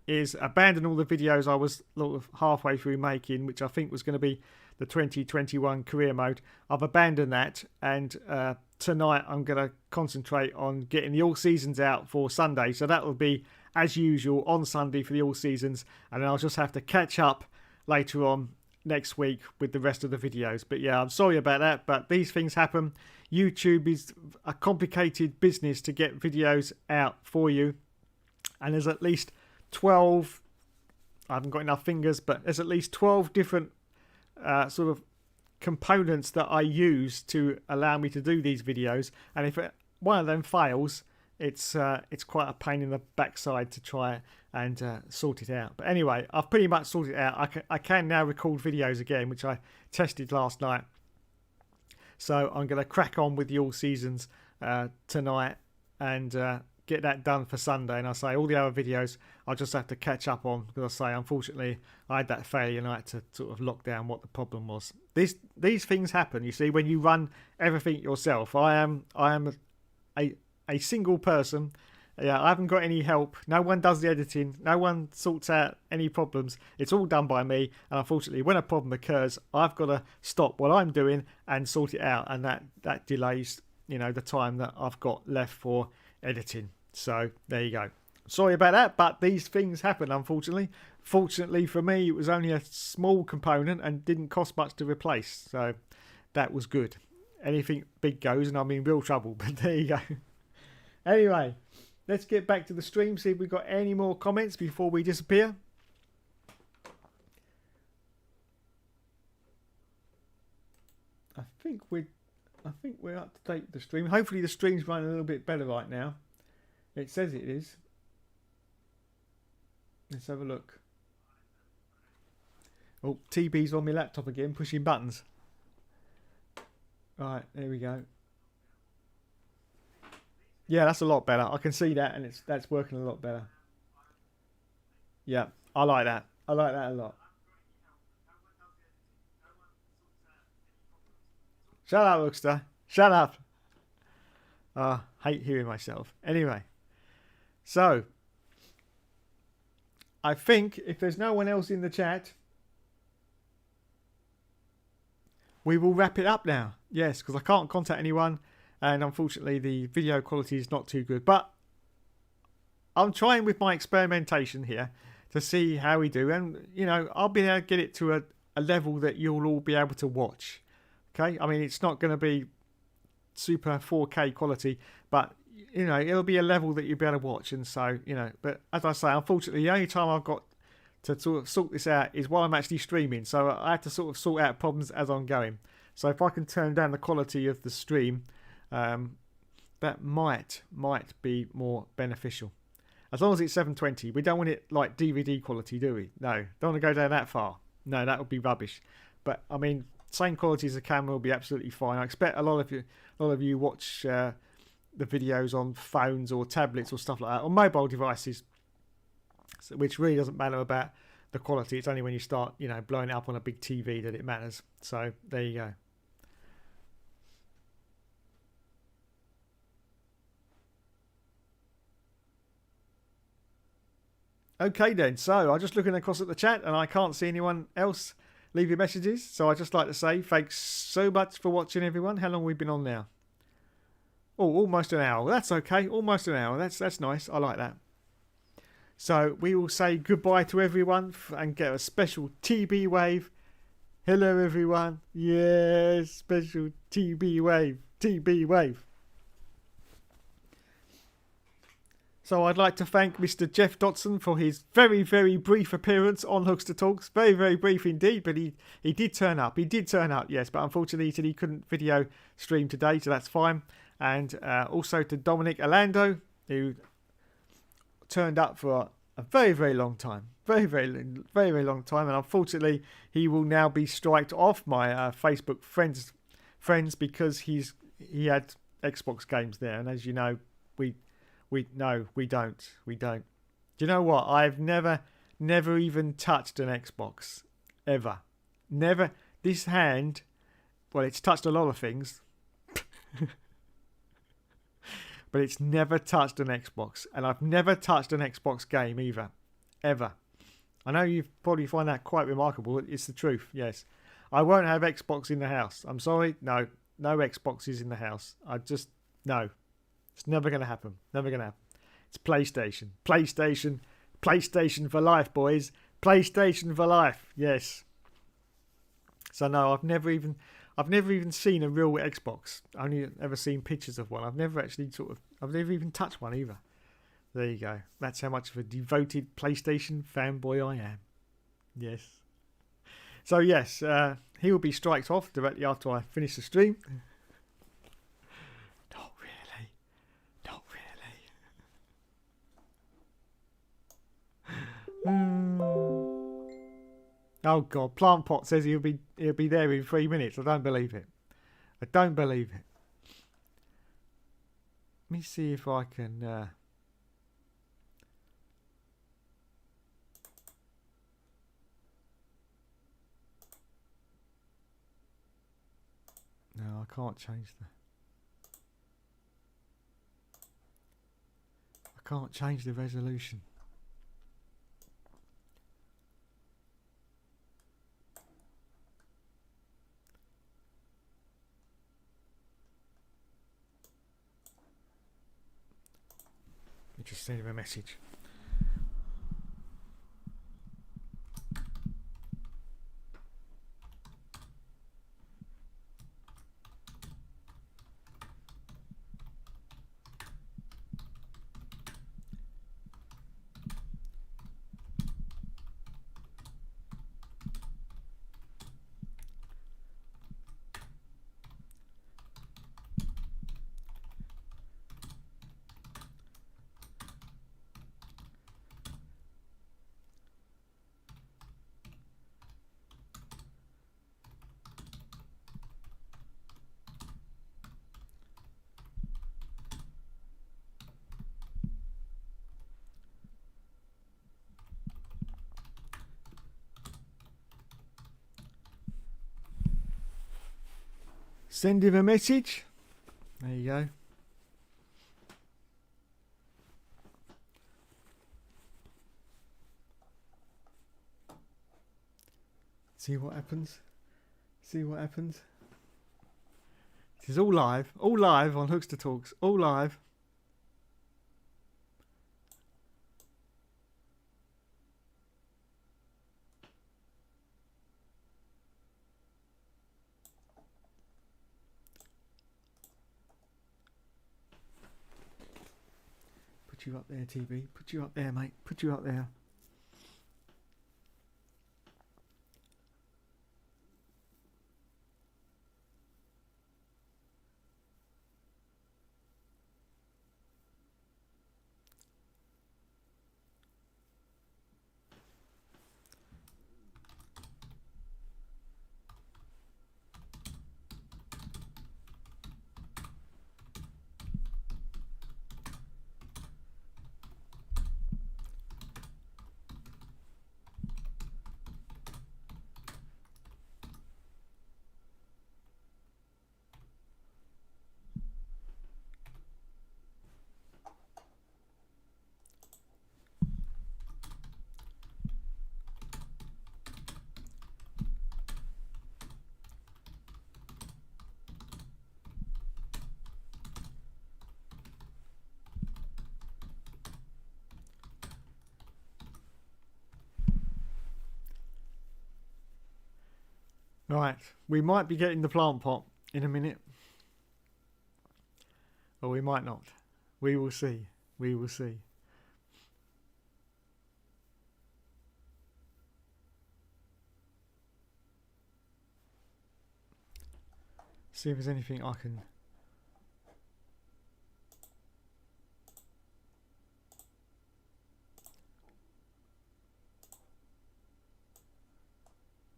is abandon all the videos I was sort of halfway through making, which I think was going to be the 2021 career mode. I've abandoned that, and tonight I'm going to concentrate on getting the all seasons out for Sunday. So that will be as usual on Sunday for the all seasons, and then I'll just have to catch up later on next week with the rest of the videos. But yeah, I'm sorry about that, but these things happen. YouTube is a complicated business to get videos out for you, and there's at least 12, I haven't got enough fingers, but there's at least 12 different sort of components that I use to allow me to do these videos, and if one of them fails, it's quite a pain in the backside to try and sort it out. But anyway, I've pretty much sorted it out. I can now record videos again, which I tested last night. So I'm going to crack on with the all seasons tonight and get that done for Sunday, and I say all the other videos I'll just have to catch up on, because I say unfortunately I had that failure and I had to sort of lock down what the problem was. These things happen, you see, when you run everything yourself. I am a single person. Yeah, I haven't got any help. No one does the editing. No one sorts out any problems. It's all done by me. And unfortunately, when a problem occurs, I've got to stop what I'm doing and sort it out. And that delays, you know, the time that I've got left for editing. So there you go. Sorry about that, but these things happen, unfortunately. Fortunately for me, it was only a small component and didn't cost much to replace. So that was good. Anything big goes and I'm in real trouble. But there you go. Anyway. Let's get back to the stream, see if we've got any more comments before we disappear. I think we're up to date with the stream. Hopefully the stream's running a little bit better right now. It says it is. Let's have a look. Oh, TB's on my laptop again, pushing buttons. Right, there we go. Yeah, that's a lot better. I can see that, and that's working a lot better. Yeah, I like that. I like that a lot. Shut up, Hookster. Shut up. I hate hearing myself. Anyway, so I think if there's no one else in the chat, we will wrap it up now. Yes, because I can't contact anyone. And unfortunately, the video quality is not too good. But I'm trying with my experimentation here to see how we do. And, you know, I'll be able to get it to a level that you'll all be able to watch. Okay? I mean, it's not going to be super 4K quality. But, you know, it'll be a level that you'll be able to watch. And so, you know, but as I say, unfortunately, the only time I've got to sort of sort this out is while I'm actually streaming. So I have to sort of sort out problems as I'm going. So if I can turn down the quality of the stream... that might be more beneficial. As long as it's 720. We don't want it like DVD quality, do we? No, don't want to go down that far. No, that would be rubbish. But I mean, same quality as the camera will be absolutely fine. I expect a lot of you watch the videos on phones or tablets or stuff like that, or mobile devices, which really doesn't matter about the quality. It's only when you start, you know, blowing it up on a big TV that it matters. So there you go. Okay then, so I'm just looking across at the chat and I can't see anyone else leave your messages. So I'd just like to say thanks so much for watching, everyone. How long have we been on now? Oh, almost an hour. That's okay. Almost an hour. That's nice. I like that. So we will say goodbye to everyone and get a special TB wave. Hello everyone. Yes, special TB wave. TB wave. So I'd like to thank Mr. Jeff Dotson for his very, very brief appearance on Hookster Talks. Very, very brief indeed, but he did turn up. He did turn up, yes, but unfortunately he said he couldn't video stream today, so that's fine. And also to Dominic Orlando, who turned up for a very, very long time. Very, very, very, very long time. And unfortunately, he will now be striked off my Facebook friends because he had Xbox games there. And as you know, we don't. Do you know what? I've never even touched an Xbox. Ever. Never. This hand, well, it's touched a lot of things. But it's never touched an Xbox. And I've never touched an Xbox game either. Ever. I know you probably find that quite remarkable. It's the truth, yes. I won't have Xbox in the house. I'm sorry. No Xboxes in the house. No. It's never going to happen. Never going to happen. It's PlayStation. PlayStation for life, boys. PlayStation for life. Yes. So no, I've never even seen a real Xbox. I've only ever seen pictures of one. I've never even touched one either. There you go. That's how much of a devoted PlayStation fanboy I am. Yes. So yes, he will be striked off directly after I finish the stream. Not really. Oh God, Plant Pot says he'll be there in 3 minutes. I don't believe it. Let me see if I can No, I can't change the... I can't change the resolution. Let me just send him a message. Send him a message. There you go. See what happens. See what happens. This is all live on Hookster Talks, all live. Put you up there, TV. Put you up there, mate. Put you up there. Right, we might be getting the plant pot in a minute. Or we might not. We will see. We will see. See if there's anything I can...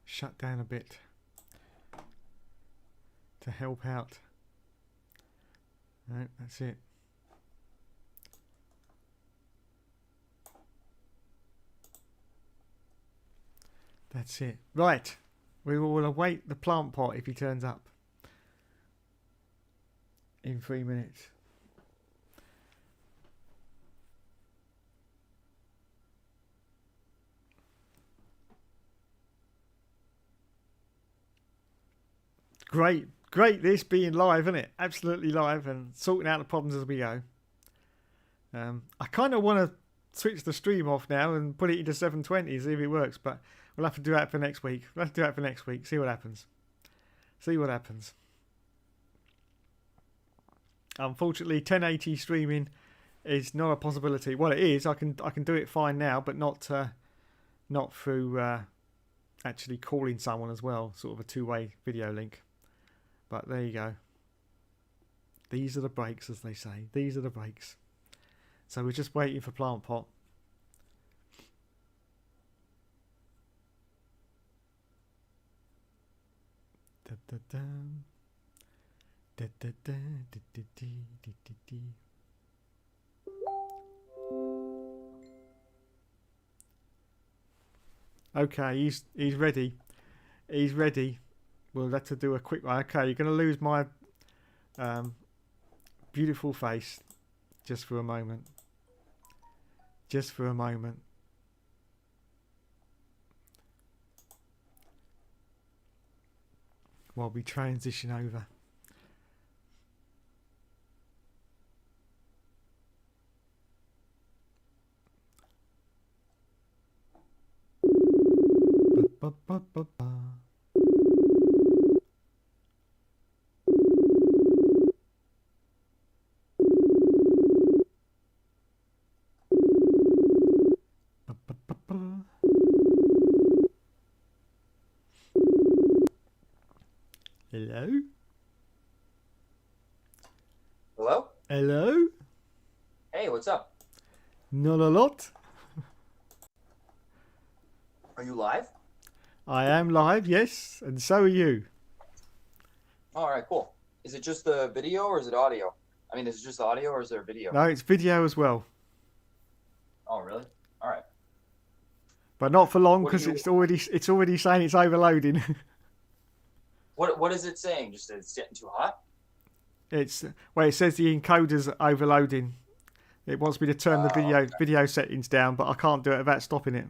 shut down a bit to help out. No, that's it. That's it. Right. We will await the plant pot if he turns up in 3 minutes. Great this being live, isn't it? Absolutely live and sorting out the problems as we go. I kind of want to switch the stream off now and put it into 720, see if it works, but we'll have to do that for next week. See what happens. Unfortunately, 1080 streaming is not a possibility. Well, it is. I can do it fine now, but not through actually calling someone as well, sort of a two-way video link. But there you go. These are the breaks, as they say. These are the breaks. So we're just waiting for plant pot. Da, da, da. Da, da, da, da, da, da, da, da, da. Okay, he's ready. He's ready. We'll have to do a quick one. Okay, you're going to lose my beautiful face just for a moment. Just for a moment. While we transition over. Ba, ba, ba, ba. Ba, ba, ba, ba. Hello? Hello? Hello? Hey, what's up? Not a lot. Are you live? I am live, yes, and so are you. All right, cool. Is it just the video or is it audio? I mean, is it just audio or is there video? No, it's video as well, Oh, really? All right. but not for long What do because you- it's already saying it's overloading. What is it saying? Just that it's getting too hot? It says the encoder's overloading. It wants me to turn the Okay. video settings down, but I can't do it without stopping it.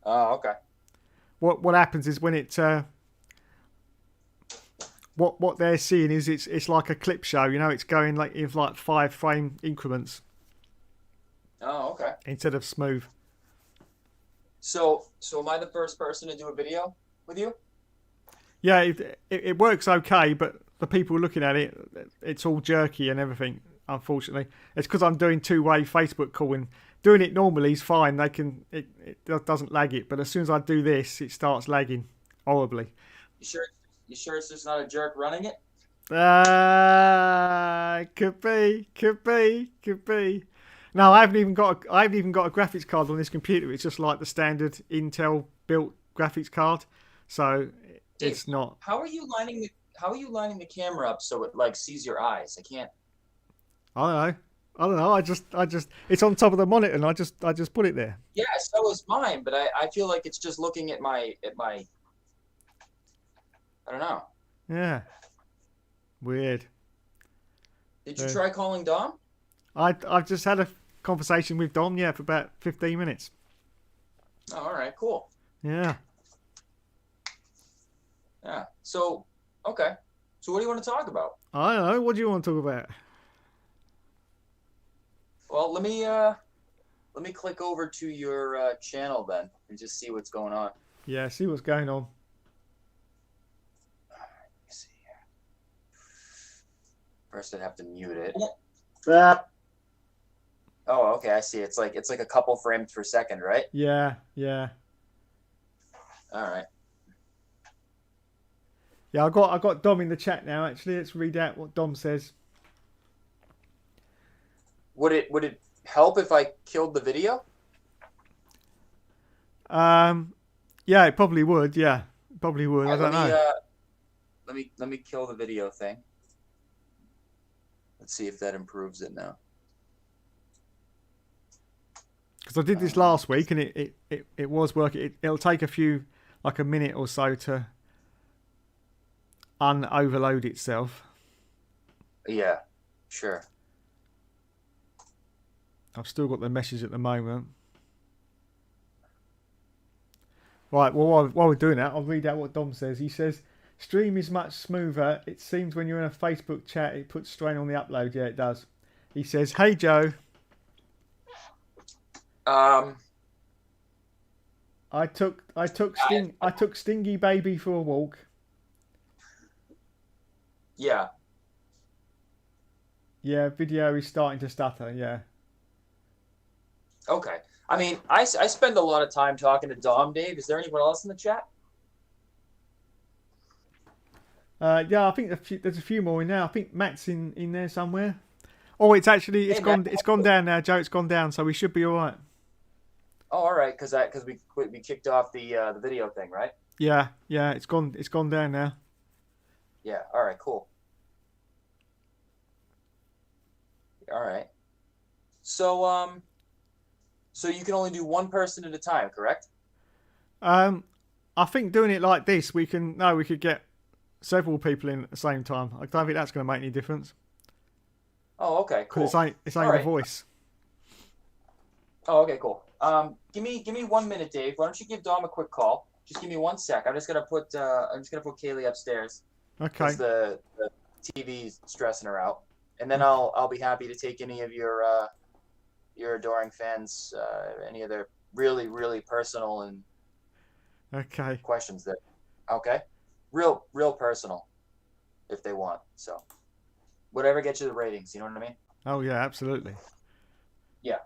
Oh, okay. What happens is when it what they're seeing is it's like a clip show, you know, it's going like in like 5-frame increments Oh, okay. instead of smooth. So am I the first person to do a video with you? Yeah, it works okay, but the people looking at it, it's all jerky and everything. Unfortunately, it's because I'm doing two-way Facebook calling. Doing it normally is fine. It doesn't lag it, but as soon as I do this, it starts lagging horribly. You sure? You sure it's just not a jerk running it? Could be. No, I haven't even got a graphics card on this computer. It's just like the standard Intel built graphics card, so Dave, it's not. How are you lining the camera up so it like sees your eyes? I can't. I don't know. I just it's on top of the monitor, and I just put it there. Yeah, so is mine, but I feel like it's just looking at my. I don't know. Yeah, weird. Did you try calling Dom? I've just had a conversation with Dom, yeah, for about 15 minutes. Oh, all right, cool. Yeah. Yeah. So, okay. So what do you want to talk about? I don't know. What do you want to talk about? Well, let me click over to your channel then and just see what's going on. Yeah, see what's going on. Let me see here. First, I'd have to mute it. Oh, okay. I see. It's like a couple frames per second, right? Yeah. All right. Yeah, I got Dom in the chat now. Actually, let's read out what Dom says. Would it help if I killed the video? Yeah, it probably would. Yeah, probably would. I don't know. Let me kill the video thing. Let's see if that improves it now. Because I did this last week and it was working. It'll take like a minute or so to un-overload itself. Yeah, sure. I've still got the message at the moment. Right, well, while we're doing that, I'll read out what Dom says. He says, stream is much smoother. It seems when you're in a Facebook chat, it puts strain on the upload. Yeah, it does. He says, hey, Joe. I took Stingy Baby for a walk. Yeah. Yeah, video is starting to stutter. Yeah. Okay. I mean, I spend a lot of time talking to Dom, Dave. Is there anyone else in the chat? Yeah, I think there's a few more in there. I think Matt's in there somewhere. Oh, it's gone down now, Joe. It's gone down, so we should be all right. Oh, all right, because we kicked off the video thing, right? Yeah, it's gone down now. Yeah. All right. Cool. All right. So you can only do one person at a time, correct? I think doing it like this, we could get several people in at the same time. I don't think that's going to make any difference. Oh, okay, cool. Because it's only All the right. voice. Oh, okay, cool. Give me 1 minute, Dave. Why don't you give Dom a quick call? Just give me 1 sec. I'm just gonna put Kaylee upstairs. Okay. Because the TV's stressing her out, and then I'll be happy to take any of your adoring fans, any of their really, really personal and Okay. questions there. Okay, real personal, if they want. So, whatever gets you the ratings. You know what I mean? Oh yeah, absolutely. Yeah.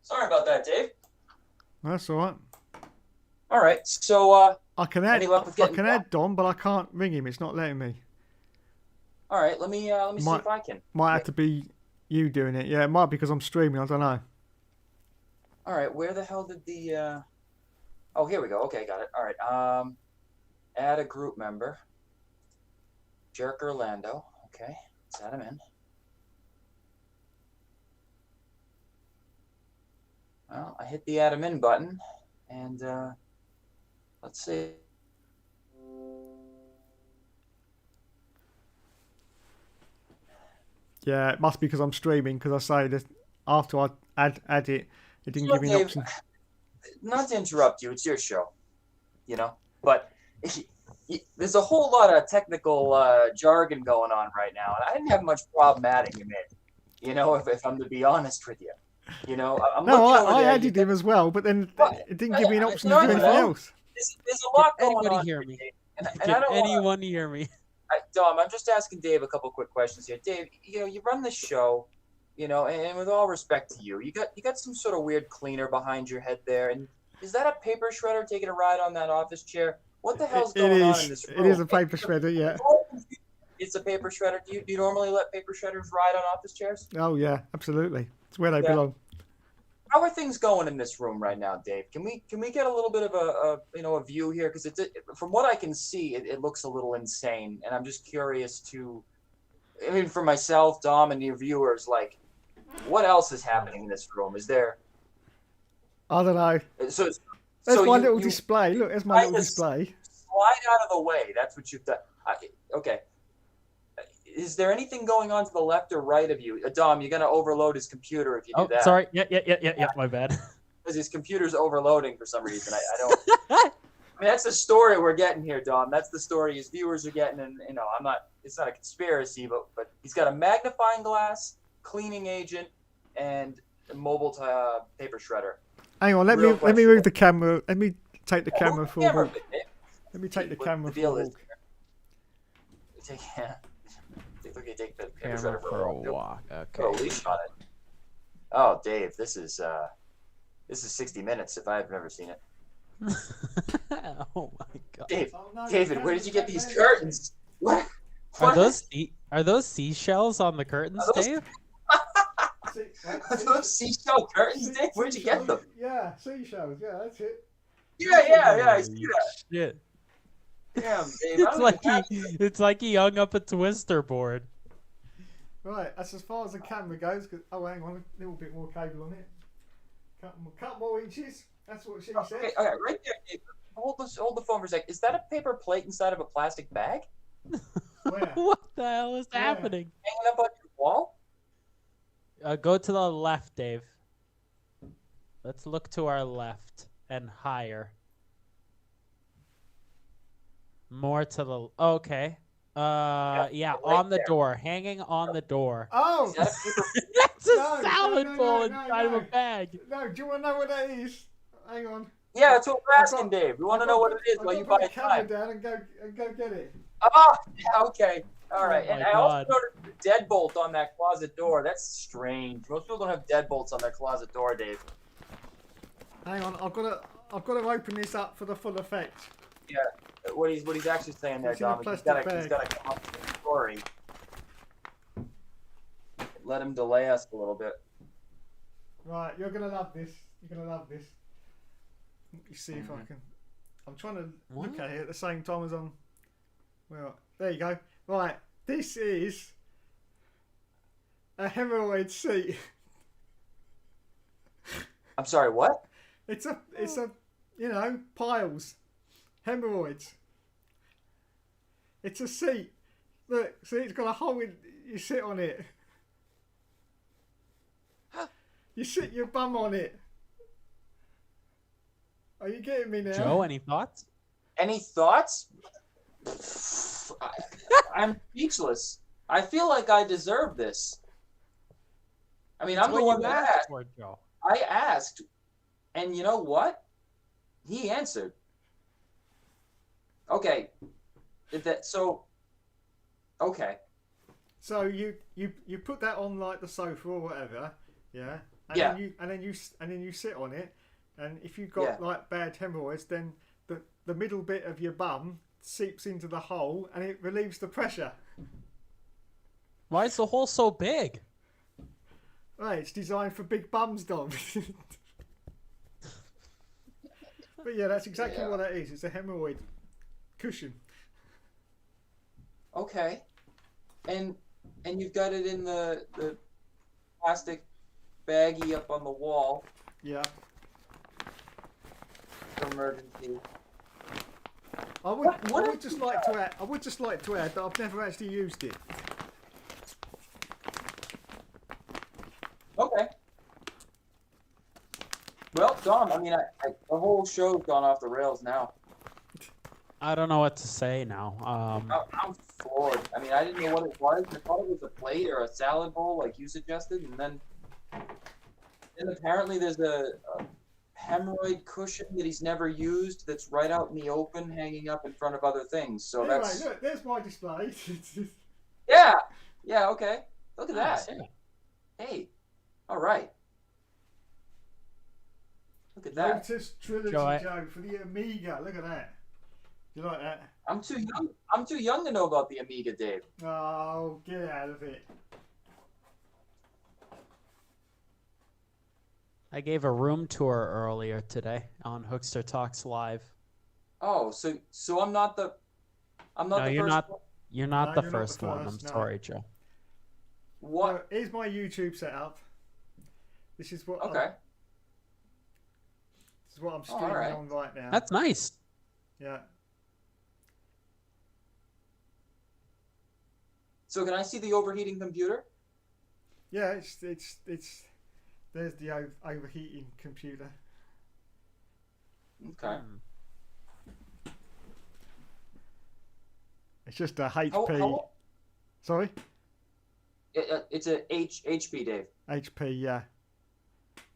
Sorry about that, Dave. That's all right. All right. So, I can add. Any luck with I getting can add Dom, but I can't ring him. It's not letting me. all right. Let me see if I can. Might have to be you doing it. Yeah, it might be because I'm streaming. I don't know. All right. Where the hell did the? Oh, here we go. Okay, got it. All right. Add a group member. Jerk Orlando. Okay, let's add him in. Well, I hit the add him in button, and let's see. Yeah, it must be because I'm streaming. Because I say that after I add it, it didn't give me an Dave, option. Not to interrupt you, it's your show, you know. But there's a whole lot of technical jargon going on right now, and I didn't have much problem adding him in. You know, if I'm to be honest with you, you know, I'm No, looking over I there, added him as well, but then it didn't give me an option No, to do I anything know. else. There's a lot Can going anybody on hear here, me? Dave. And I Can don't wanna- anyone hear me? Dom, I'm just asking Dave a couple quick questions here. Dave, you know, you run the show, you know, and with all respect to you, you got some sort of weird cleaner behind your head there, and is that a paper shredder taking a ride on that office chair? What the hell's going on in this room? It is a paper shredder, yeah. It's a paper shredder. Do you normally let paper shredders ride on office chairs? Oh yeah, absolutely. It's where they Yeah. belong. How are things going in this room right now, Dave? Can we get a little bit of a view here? Because from what I can see, it looks a little insane, and I'm just curious to, I mean, for myself, Dom, and your viewers, like, what else is happening in this room? Is there? I don't know. So There's my you- little you display. Look, there's my little Minus- display. slide out of the way. That's what you've done. Okay. Is there anything going on to the left or right of you? Dom, you're gonna overload his computer if you do Oh, that. sorry. Yeah. My bad. Because his computer's overloading for some reason. I don't. I mean, that's the story we're getting here, Dom. That's the story his viewers are getting, and you know, I'm not. It's not a conspiracy, but he's got a magnifying glass, cleaning agent, and a mobile paper shredder. Hang on, let Real me question. move the camera. Let me take the camera Move for the a camera walk. bit, Dave. Let me take the What camera the deal for a is walk. take the paper Camera shredder for a walk. walk. Put a Okay. leash on it. Oh, Dave, this is 60 Minutes if I've never seen it. Oh my god. Dave, Oh, no, David, the where did you get camera's these back there. curtains? What? Are those seashells on the curtains, Are those- Dave? Are those seashell curtains, Dave? Where'd you get them? Yeah, seashells. Yeah, that's it. Yeah, I see that. Shit. Damn, Dave. I It's don't like even have- it's like he hung up a twister board. Right, that's as far as the camera goes. Oh, hang on, a little bit more cable on it. Couple more inches. That's what she said. Okay, right there, Dave. Hold the phone for a sec. Is that a paper plate inside of a plastic bag Where? What the hell is Yeah. happening? hanging up on your wall? Go to the left, Dave. Let's look to our left and higher. More to the okay. Yeah, right on the there. door, hanging on the door. Oh! Is that a paper? That's a No, salad no, bowl no, inside of no. a bag. No, do you want to know what that is? Hang on. Yeah, that's what we're I've asking, got- Dave. We want to I've know got what to it is put- while I've you got buy to put the camera time. down and go get it. Oh, yeah, okay. All Oh right. And my I also God. noticed the deadbolt on that closet door. That's strange. Most people don't have deadbolts on their closet door, Dave. Hang on, I've got to open this up for the full effect. Yeah. What he's actually saying there, It's in a Dom, is plastic he's bag. got to come up with a story. Let him delay us a little bit. Right, you're gonna love this. You're gonna love this. Let me see if I can. I'm trying to look at it at the same time as I'm. Well, there you go. Right, this is a hemorrhoid seat. I'm sorry, what? It's a piles, hemorrhoids. It's a seat. Look, see, it's got a hole in. You sit on it. You sit your bum on it. Are you getting me now? Joe, any thoughts? Any thoughts? I'm speechless. I feel like I deserve this. I mean, I'm the one that asked. for, Joe. I asked, and you know what? He answered. Okay. Okay. So you put that on like the sofa or whatever, yeah. And Yeah. Then you sit on it, and if you've got Yeah. like bad hemorrhoids, then the middle bit of your bum seeps into the hole, and it relieves the pressure. Why is the hole so big? Right, it's designed for big bums, Dom. But yeah, that's exactly what that is. It's a hemorrhoid cushion. Okay. And you've got it in the plastic baggie up on the wall Yeah. for emergency. I would just like to add that I've never actually used it. Okay. Well, Dom, I mean, the whole show's gone off the rails now. I don't know what to say now. I'm floored. I mean, I didn't know what it was. I thought it was a plate or a salad bowl, like you suggested, and then apparently there's a hemorrhoid cushion that he's never used that's right out in the open, hanging up in front of other things. So Anyway, that's look, there's my display. yeah, okay. Look at that. Hey, all right. Look at that. Lotus Trilogy, Joe, Joe, for the Amiga. Look at that. You like that? I'm too young. I'm too young to know about the Amiga, Dave. Oh, get out of it. I gave a room tour earlier today on Hookster Talks Live. Oh, so I'm not the. I'm not No, the you're first not. one? You're not No, the you're not first the one. I'm first, no. sorry, Joe. What? So, here's my YouTube setup. This is what. Okay. This is what I'm Oh, streaming alright. on right now. That's nice. Yeah. So can I see the overheating computer? Yeah, it's there's the overheating computer. Okay. It's just a HP. How, Sorry, it's a HP, Dave. HP. Yeah.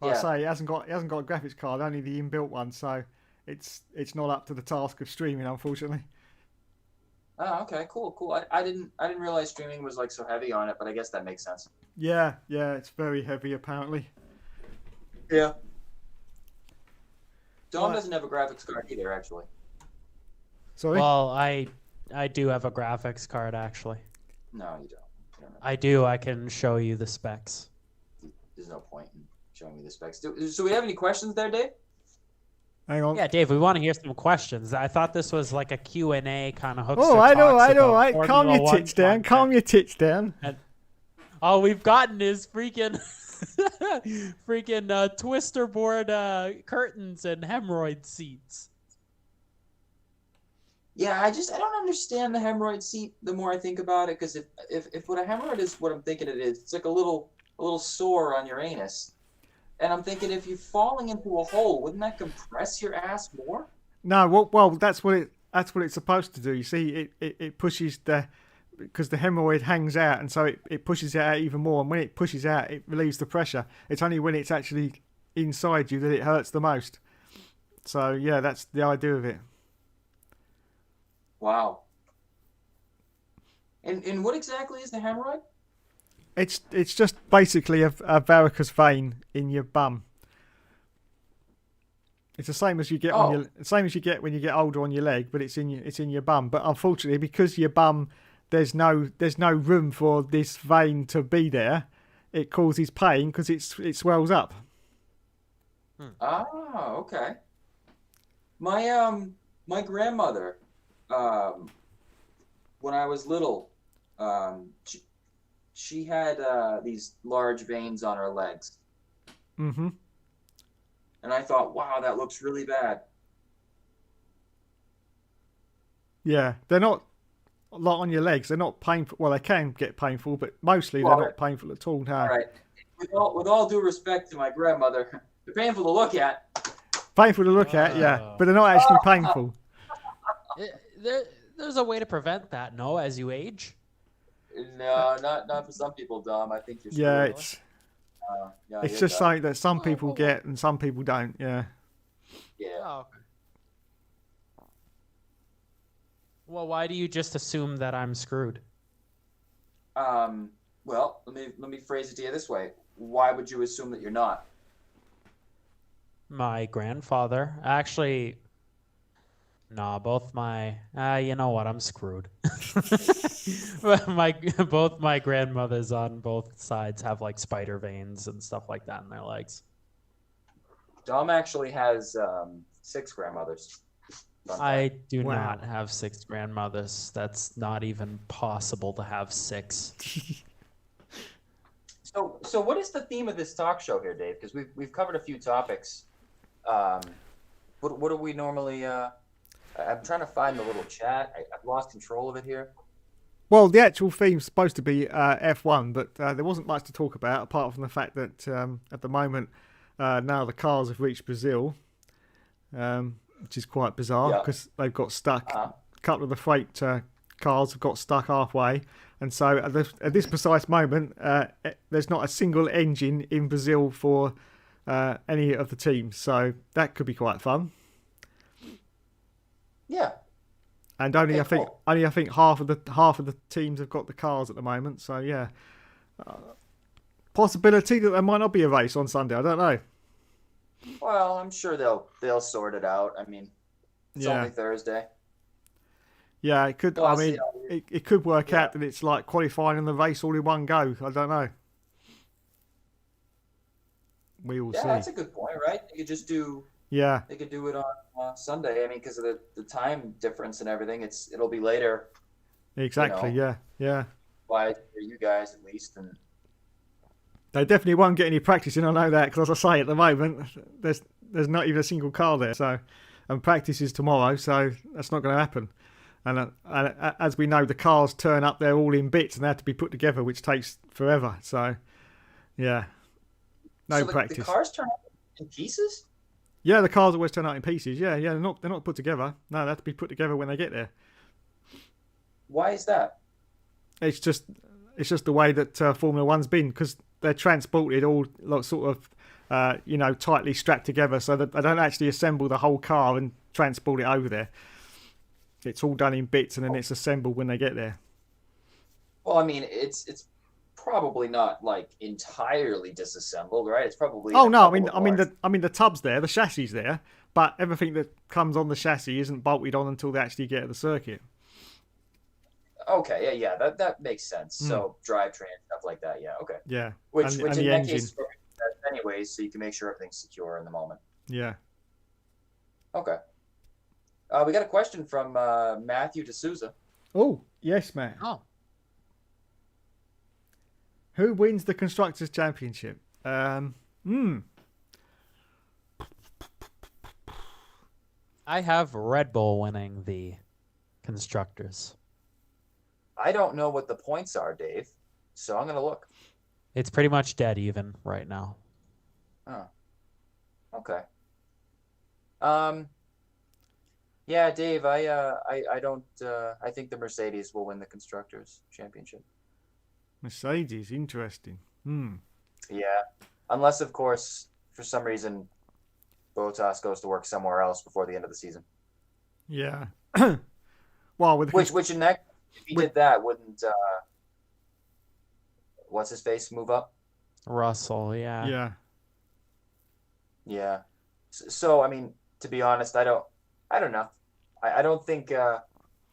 Like Yeah. I say, it hasn't got a graphics card, only the inbuilt one, so it's not up to the task of streaming, unfortunately. Oh, okay, cool. I didn't realize streaming was like so heavy on it, but I guess that makes sense. Yeah, it's very heavy apparently. Yeah. Dom Right. doesn't have a graphics card either, actually. Sorry. Well, I do have a graphics card actually. No, you don't. You don't have- I do. I can show you the specs. There's no point in showing me the specs. So we have any questions there, Dave? Hang on. Yeah, Dave, we want to hear some questions. I thought this was like a Q&A kind of Hookster All right. Talks about Calm Formula your 1 tits down. content. Calm your tits down. All we've gotten is freaking twister board curtains and hemorrhoid seats. Yeah, I don't understand the hemorrhoid seat the more I think about it, because if what a hemorrhoid is what I'm thinking it is, it's like a little sore on your anus. And I'm thinking, if you're falling into a hole, wouldn't that compress your ass more? No, well, that's what it's supposed to do. You see, it pushes because the hemorrhoid hangs out, and so it pushes it out even more. And when it pushes out, it relieves the pressure. It's only when it's actually inside you that it hurts the most. So yeah, that's the idea of it. Wow. And what exactly is the hemorrhoid? It's just basically a varicose vein in your bum. It's the same as you get when you get older on your leg, but it's in your bum. But unfortunately, because your bum there's no room for this vein to be there, it causes pain because it swells up. Ah, okay. My grandmother, when I was little, she had these large veins on her legs, Mm-hmm. and I thought, wow, that looks really bad. Yeah, they're not a lot on your legs. They're not painful. Well, they can get painful, but mostly Well, they're not painful at all. No. All right. With all due respect to my grandmother, they're painful to look at. Painful to look at, yeah, but they're not actually painful. There's a way to prevent that, no, as you age? No, not for some people, Dom. I think you're screwed. Yeah, Yeah, it's you're just done. something that some people get and some people don't. Yeah. Yeah. Oh, okay. Well, why do you just assume that I'm screwed? Well, let me phrase it to you this way. Why would you assume that you're not? My grandfather. Actually, nah, both my... you know what? I'm screwed. Both my grandmothers on both sides have like spider veins and stuff like that in their legs. Dom actually has 6 grandmothers. Fun I fact. do Wow. not have 6 grandmothers. That's not even possible to have 6. So what is the theme of this talk show here, Dave? Because we've covered a few topics. What do we normally? I'm trying to find the little chat. I've lost control of it here. Well, the actual theme's supposed to be F1, but there wasn't much to talk about apart from the fact that at the moment now the cars have reached Brazil, which is quite bizarre Yeah. because they've got stuck. Uh-huh. A couple of the freight cars have got stuck halfway, and so at this precise moment, there's not a single engine in Brazil for any of the teams. So that could be quite fun. Yeah. And only Okay, I think half of the teams have got the cars at the moment. So yeah, possibility that there might not be a race on Sunday. I don't know. Well, I'm sure they'll sort it out. I mean, it's Yeah. only Thursday. Yeah, it could. Plus, I mean, it could work out that it's like qualifying and the race all in one go. I don't know. We will Yeah, see. that's a good point, right? You could just do. Yeah, They could do it on Sunday. I mean, because of the time difference and everything, it'll be later. exactly. You Yeah. Why for you guys at least? And They definitely won't get any practice in. I know that because, as I say, at the moment there's not even a single car there. So, and practice is tomorrow, so that's not going to happen. And as we know, the cars turn up, they're all in bits and they have to be put together, which takes forever. So, yeah, no so practice. The cars turn up in pieces. Yeah, the cars always turn out in pieces. Yeah, they're not put together. No, they have to be put together when they get there. Why is that? It's just the way that Formula One's been because they're transported all like, sort of tightly strapped together, so that they don't actually assemble the whole car and transport it over there. It's all done in bits and then it's assembled when they get there. Well, I mean, it's probably not like entirely disassembled, right? It's probably. Oh a no, couple of parts. the tub's there, the chassis there, but everything that comes on the chassis isn't bolted on until they actually get to the circuit. Okay, yeah, that makes sense. So drivetrain stuff like that, yeah, okay. Yeah, Which and in the that engine. case, anyways, so you can make sure everything's secure in the moment. Yeah. Okay. We got a question from Matthew D'Souza. Oh yes, Matt. Oh, Who wins the Constructors' Championship? I have Red Bull winning the Constructors. I don't know what the points are, Dave, so I'm gonna look. It's pretty much dead even right now. Oh. Okay. Yeah, Dave, I don't I think the Mercedes will win the Constructors Championship. Mercedes, interesting. Yeah. Unless of course for some reason Bottas goes to work somewhere else before the end of the season. Yeah. Well, with the Which in that if he did that, wouldn't what's his face move up? Russell, yeah. yeah. Yeah. So I mean, to be honest, I don't know. I don't think I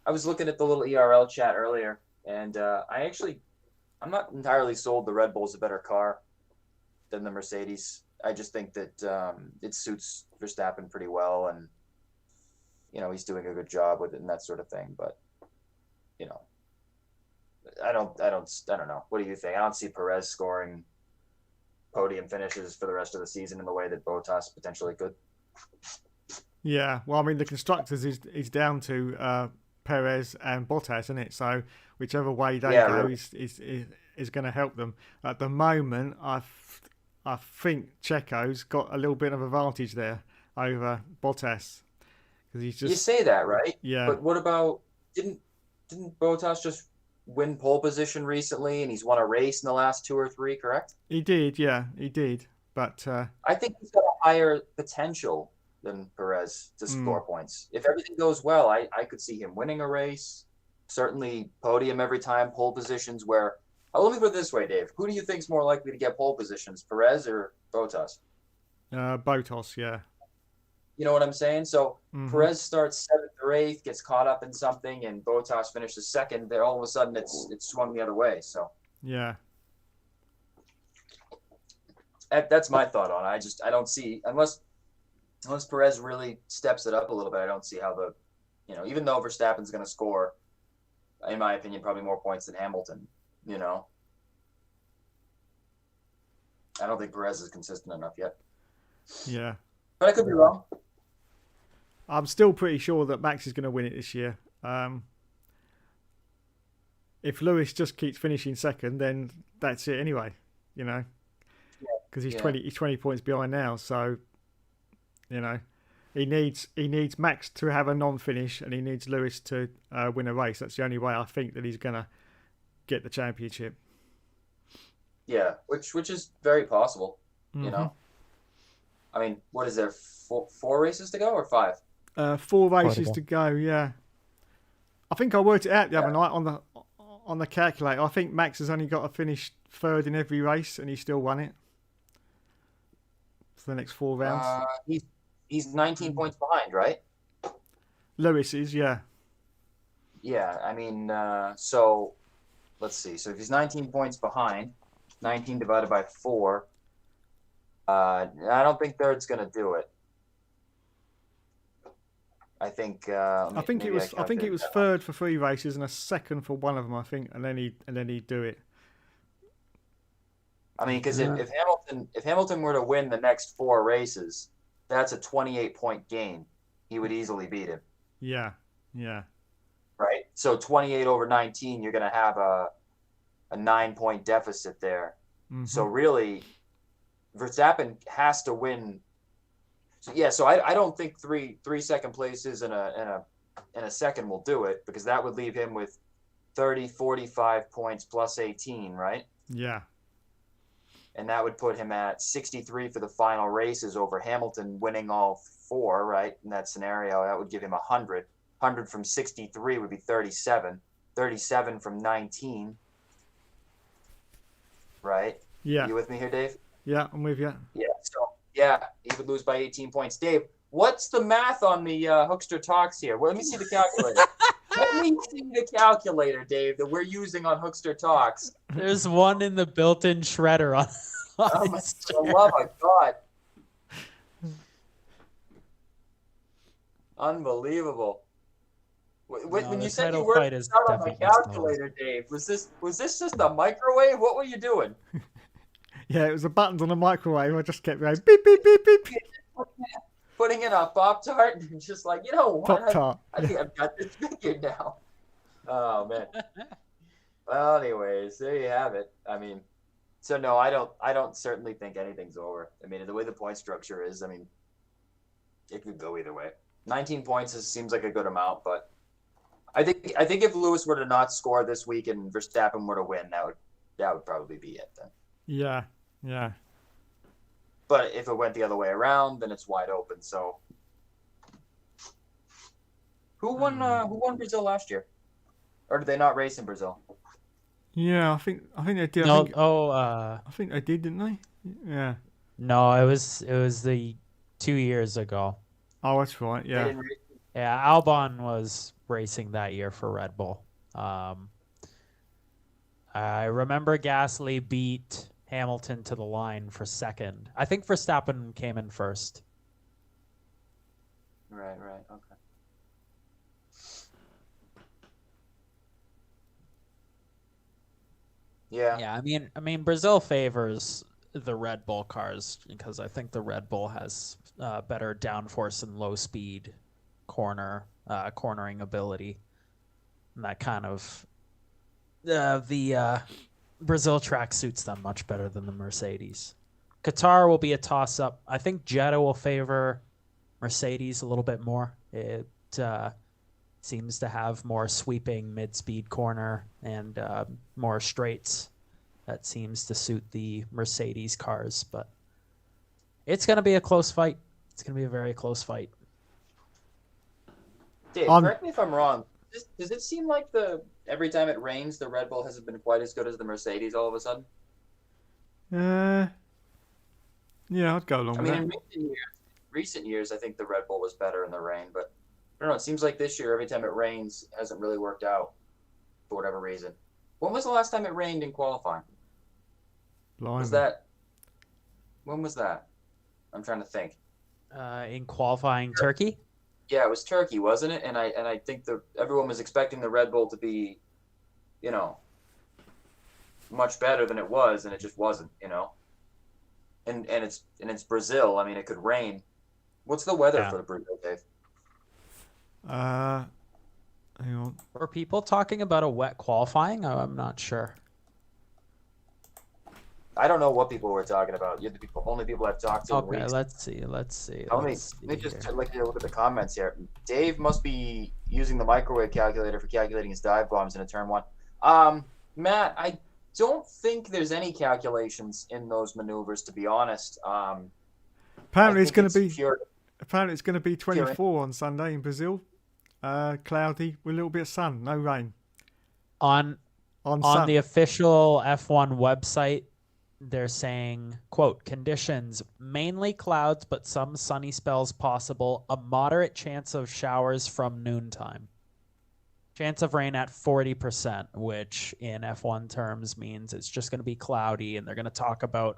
was looking at the little ERL chat earlier, and I'm not entirely sold the Red Bull's a better car than the Mercedes. I just think that it suits Verstappen pretty well, and he's doing a good job with it and that sort of thing. But I don't know. What do you think? I don't see Perez scoring podium finishes for the rest of the season in the way that Bottas potentially could. Yeah, well, I mean, the Constructors is down to Perez and Bottas, isn't it? So whichever way they go really. is going to help them. At the moment, I think Checo's got a little bit of advantage there over Bottas because he's just. You say that, right? Yeah. But what about didn't Bottas just win pole position recently, and he's won a race in the last 2 or 3? Correct? He did, yeah, he did. But I think he's got a higher potential than Perez to score points. If everything goes well, I could see him winning a race, certainly podium every time, pole positions where... let me put it this way, Dave. Who do you think's more likely to get pole positions, Perez or Bottas? Bottas, yeah. You know what I'm saying? So Perez starts 7th or 8th, gets caught up in something, and Bottas finishes 2nd. There, all of a sudden, it's swung the other way. So yeah, that's my thought on it. I don't see unless Perez really steps it up a little bit. I don't see how even though Verstappen's going to score, in my opinion, probably more points than Hamilton. I don't think Perez is consistent enough yet. Yeah. But I could be wrong. I'm still pretty sure that Max is going to win it this year. If Lewis just keeps finishing 2nd, then that's it anyway. Because he's 20 points behind now. So, he needs Max to have a non-finish, and he needs Lewis to win a race. That's the only way I think that he's going to get the championship. Yeah, which is very possible. I mean, what is there? 4 races to go or 5? 4 races to go. Yeah, I think I worked it out the other night on the calculator. I think Max has only got to finish 3rd in every race, and he still won it for the next 4 rounds. He's 19 points behind, right? Lewis is, yeah. Yeah, I mean, so let's see. So if he's 19 points behind, 19 divided by 4. I don't think 3rd's going to do it. I think it was 3rd for 3 races and a 2nd for one of them, I think, and then he'd do it. I mean, because if Hamilton were to win the next 4 races, that's a 28-point gain. He would easily beat him. Yeah. Right. So 28 over 19, you're going to have a 9-point deficit there. So really, Verstappen has to win. So I don't think three second places and a 2nd will do it, because that would leave him with 30, 45 points plus 18, right? Yeah. And that would put him at 63 for the final races over Hamilton winning all 4, right? In that scenario, that would give him 100. 100 from 63 would be 37. 37 from 19. Right? Yeah. You with me here, Dave? Yeah, I'm with you. Yeah. So, yeah, he would lose by 18 points. Dave, what's the math on the Hookster Talks here? Well, let me see the calculator. Let me see the calculator, Dave, that we're using on Hookster Talks. There's one in the built-in shredder on. Oh, my love of God. Unbelievable. When you said you were out on my calculator, Dave, was this just a microwave? What were you doing? Yeah, it was the buttons on the microwave. I just kept going beep, beep, beep, beep. Putting in a Pop-Tart and just like, what? Pop-Tart. I think I've got this figured now. Oh, man. Well, anyways, there you have it. I mean, So no, I don't certainly think anything's over. I mean, the way the point structure is, I mean, it could go either way. 19 points seems like a good amount, but I think if Lewis were to not score this week and Verstappen were to win, that would probably be it then. Yeah. But if it went the other way around, then it's wide open. So who won Brazil last year? Or did they not race in Brazil? Yeah, I think they did. No, I think they did, didn't they? Yeah. no, it was the 2 years ago. Oh, that's right. They Yeah. didn't race. Yeah, Albon was racing that year for Red Bull. I remember Gasly beat Hamilton to the line for second. I think Verstappen came in first. Right, okay. Yeah. Yeah, I mean, Brazil favors the Red Bull cars because I think the Red Bull has better downforce and low speed cornering ability. And that kind of the Brazil track suits them much better than the Mercedes. Qatar will be a toss-up. I think Jeddah will favor Mercedes a little bit more. It seems to have more sweeping mid-speed corner and more straights. That seems to suit the Mercedes cars, but it's going to be a close fight. It's going to be a very close fight. Dave, correct me if I'm wrong. Does it seem like every time it rains, the Red Bull hasn't been quite as good as the Mercedes all of a sudden? Yeah, I'd go along with that. In recent years, I think the Red Bull was better in the rain, but I don't know. It seems like this year, every time it rains, it hasn't really worked out for whatever reason. When was the last time it rained in qualifying? Blimey. When was that? I'm trying to think. In qualifying Turkey? Yeah, it was Turkey, wasn't it? And I think everyone was expecting the Red Bull to be, much better than it was, and it just wasn't, And it's Brazil. I mean, it could rain. What's the weather for the Brazil, Dave? Hang on. Were people talking about a wet qualifying? I'm not sure. I don't know what people were talking about. You're the only people I've talked to. Okay, let's see. Let me just look at the comments here. Dave must be using the microwave calculator for calculating his dive bombs in a turn one. Matt, I don't think there's any calculations in those maneuvers, to be honest. Apparently it's going to be 24 on Sunday in Brazil. Cloudy with a little bit of sun, no rain. On the official F1 website, they're saying, quote, conditions, mainly clouds, but some sunny spells possible. A moderate chance of showers from noontime. Chance of rain at 40%, which in F1 terms means it's just going to be cloudy, and they're going to talk about,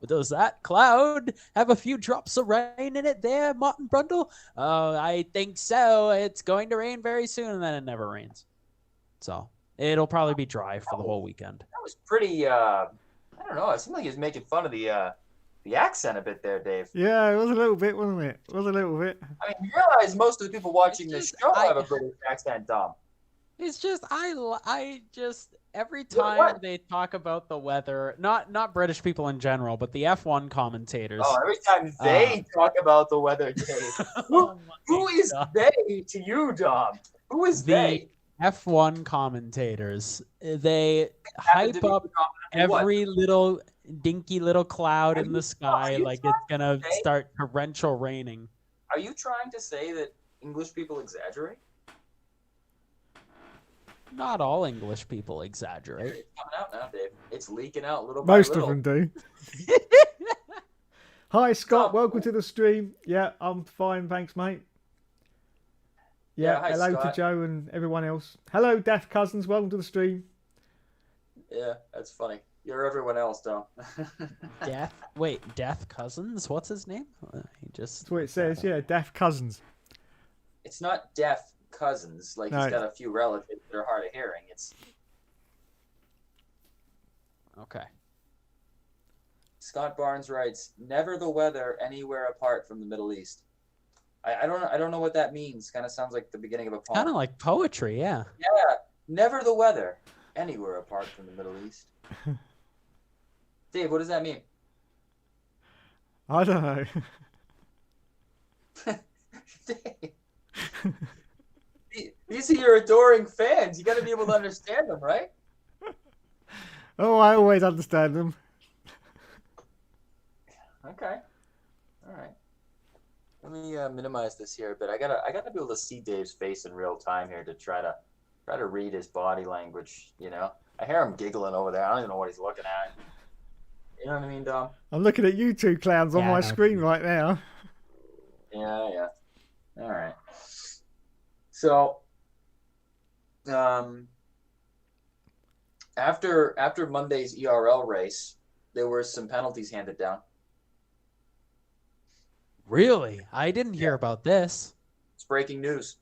does that cloud have a few drops of rain in it there, Martin Brundle? I think so. It's going to rain very soon, and then it never rains. So it'll probably be dry for the whole weekend. That was pretty, I don't know. It seemed like he was making fun of the accent a bit there, Dave. Yeah, it was a little bit, wasn't it? It was a little bit. I mean, you realize most of the people watching this show have a British accent, Dom. It's just I just every time they talk about the weather, not British people in general, but the F1 commentators. Oh, every time they talk about the weather, Dave. Who is they to you, Dom? Who is they? F1 commentators. They hype up every little dinky little cloud in the sky like it's gonna start torrential raining. Are you trying to say that English people exaggerate? Not all English people exaggerate. It's coming out now, Dave. It's leaking out little by little. Most of them do. Hi, Scott. Welcome to the stream. Yeah, I'm fine. Thanks, mate. Yeah, hi, hello Scott. to Joe and everyone else. Hello, Daft Cousins. Welcome to the stream. Yeah, that's funny. You're everyone else, Dom. Death Cousins? What's his name? That's what it says, yeah, Daft Cousins. It's not deaf cousins. Like, he's got a few relatives that are hard of hearing. It's okay. Scott Barnes writes, "Never the weather anywhere apart from the Middle East." I don't know what that means. Kind of sounds like the beginning of a poem. Kind of like poetry, yeah. Yeah, never the weather anywhere apart from the Middle East. Dave, what does that mean? I don't know. Dave, these are your adoring fans. You got to be able to understand them, right? Oh, I always understand them. Okay. All right. Let me minimize this here a bit. I gotta be able to see Dave's face in real time here to try to read his body language. You know, I hear him giggling over there. I don't even know what he's looking at. You know what I mean, Dom? I'm looking at you two clowns on Yeah, I my know. screen right now. Yeah. All right. So, after Monday's ERL race, there were some penalties handed down. Really? I didn't hear about this. It's breaking news.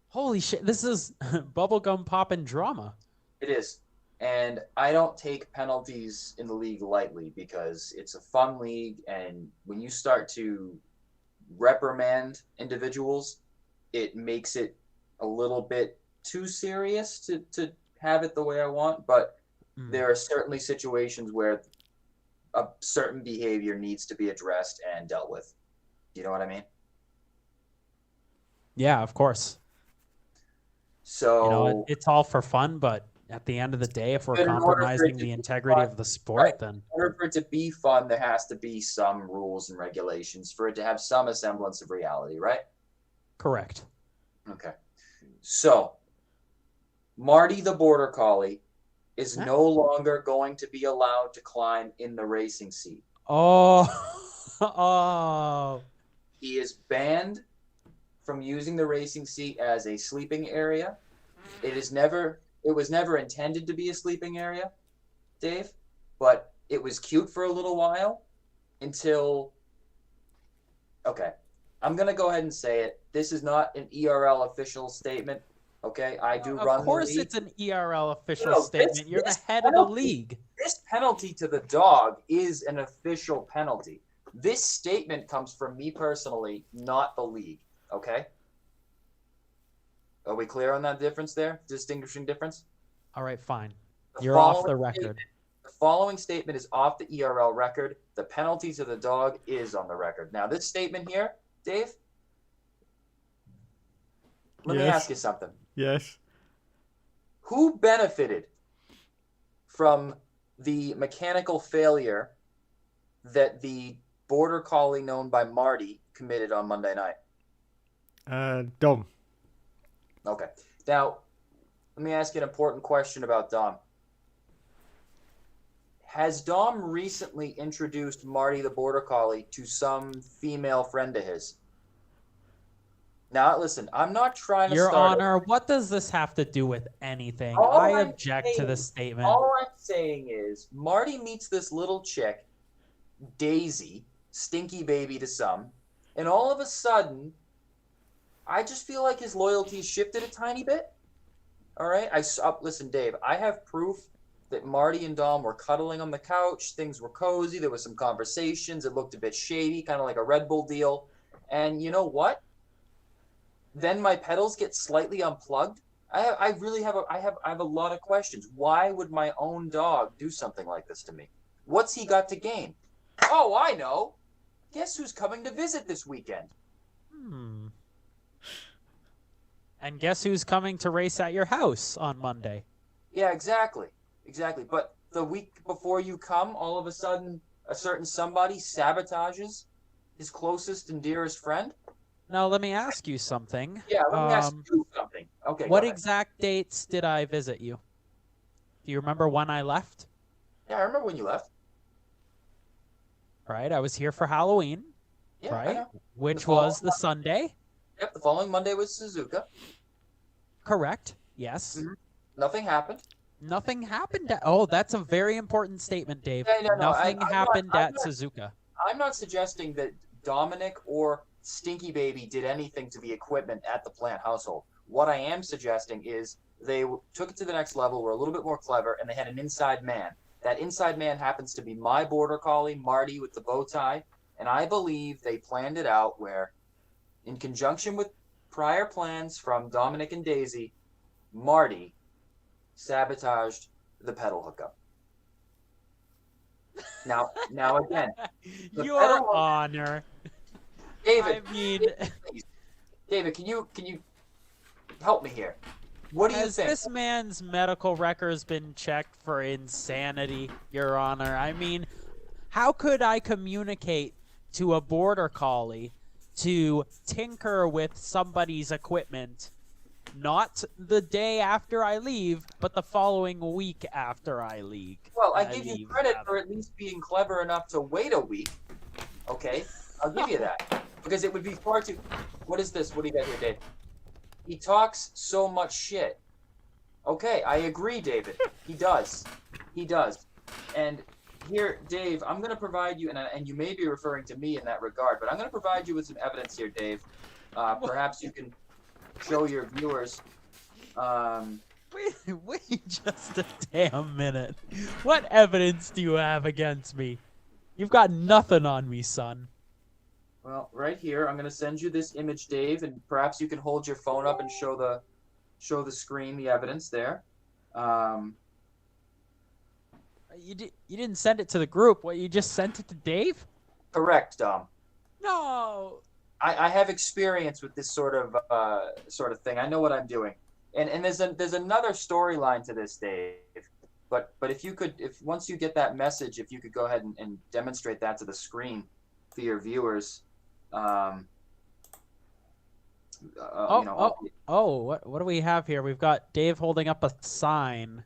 Holy shit! This is bubblegum poppin' drama. It is. And I don't take penalties in the league lightly because it's a fun league, and when you start to reprimand individuals, it makes it a little bit too serious to have it the way I want. But there are certainly situations where a certain behavior needs to be addressed and dealt with. You know what I mean? Yeah, of course. So You know, it's all for fun, but at the end of the day, if we're But in order for it compromising to the be integrity fun, of the sport, right. then in order for it to be fun, there has to be some rules and regulations for it to have some semblance of reality, right? correct. Okay. So, Marty the Border Collie is Huh? no longer going to be allowed to climb in the racing seat. Oh, oh. He is banned from using the racing seat as a sleeping area. It was never intended to be a sleeping area, Dave, but it was cute for a little while until okay. I'm going to go ahead and say it. This is not an ERL official statement, okay? I do run Of course, the league. it's an ERL official No, statement. You're the this head of the penalty- league. This penalty to the dog is an official penalty. This statement comes from me personally, not the league, okay? Are we clear on that difference there? Distinguishing difference? All right, fine. The You're off the following record. statement- The following statement is off the ERL record. The penalty to the dog is on the record. Now, this statement here, Dave, let me Yes. ask you something. Yes. Who benefited from the mechanical failure that the border collie known by Marty committed on Monday night? Dom. Okay. Now, let me ask you an important question about Dom. Has Dom recently introduced Marty the Border Collie to some female friend of his? Now, listen, I'm not trying to Your start... Honor, what does this have to do with anything? All I I'm object to saying- this statement. All I'm saying is Marty meets this little chick, Daisy, stinky baby to some, and all of a sudden, I just feel like his loyalty shifted a tiny bit. All right? Listen, Dave, I have proof that Marty and Dom were cuddling on the couch. Things were cozy. There was some conversations. It looked a bit shady, kind of like a Red Bull deal. And you know what? Then my pedals get slightly unplugged. I really have a lot of questions. Why would my own dog do something like this to me? What's he got to gain? Oh, I know. Guess who's coming to visit this weekend? And guess who's coming to race at your house on Monday? Yeah, exactly. But the week before you come, all of a sudden, a certain somebody sabotages his closest and dearest friend? Now, let me ask you something. Yeah, let me ask you something. Okay, What go ahead. exact dates did I visit you? Do you remember when I left? Yeah, I remember when you left. Right, I was here for Halloween, Yeah, I right? know. Which The was fall- the Sunday. Yep, the following Monday was Suzuka. Correct. Yes. Mhm. Nothing happened. Nothing happened at... Oh, that's a very important statement, Dave. Yeah, no, Nothing I'm happened not- at Suzuka. I'm not suggesting that Dominic or Stinky Baby did anything to the equipment at the plant household. What I am suggesting is they took it to the next level, were a little bit more clever, and they had an inside man. That inside man happens to be my border collie, Marty, with the bow tie, and I believe they planned it out where, in conjunction with prior plans from Dominic and Daisy, Marty sabotaged the pedal hookup. Now again, the Your pedal- Honor. David, I mean, please. David, can you help me here? What do you has think? this man's medical records been checked for insanity, Your Honor? I mean, how could I communicate to a border collie to tinker with somebody's equipment not the day after I leave, but the following week after I leave? Well, I give you credit for at least being clever enough to wait a week. Okay, I'll give you that. Because it would be far too... What is this? What do you got here, Dave? He talks so much shit. Okay, I agree, David. He does. He does. And here, Dave, I'm going to provide you, and you may be referring to me in that regard, but I'm going to provide you with some evidence here, Dave. Perhaps you can show your viewers... Wait just a damn minute. What evidence do you have against me? You've got nothing on me, son. Well, right here, I'm going to send you this image, Dave, and perhaps you can hold your phone up and show the screen the evidence there. You didn't send it to the group. What, you just sent it to Dave? Correct, Dom. No. I have experience with this sort of thing. I know what I'm doing. And there's another storyline to this, Dave. But if once you get that message, if you could go ahead and demonstrate that to the screen for your viewers. What do we have here? We've got Dave holding up a sign.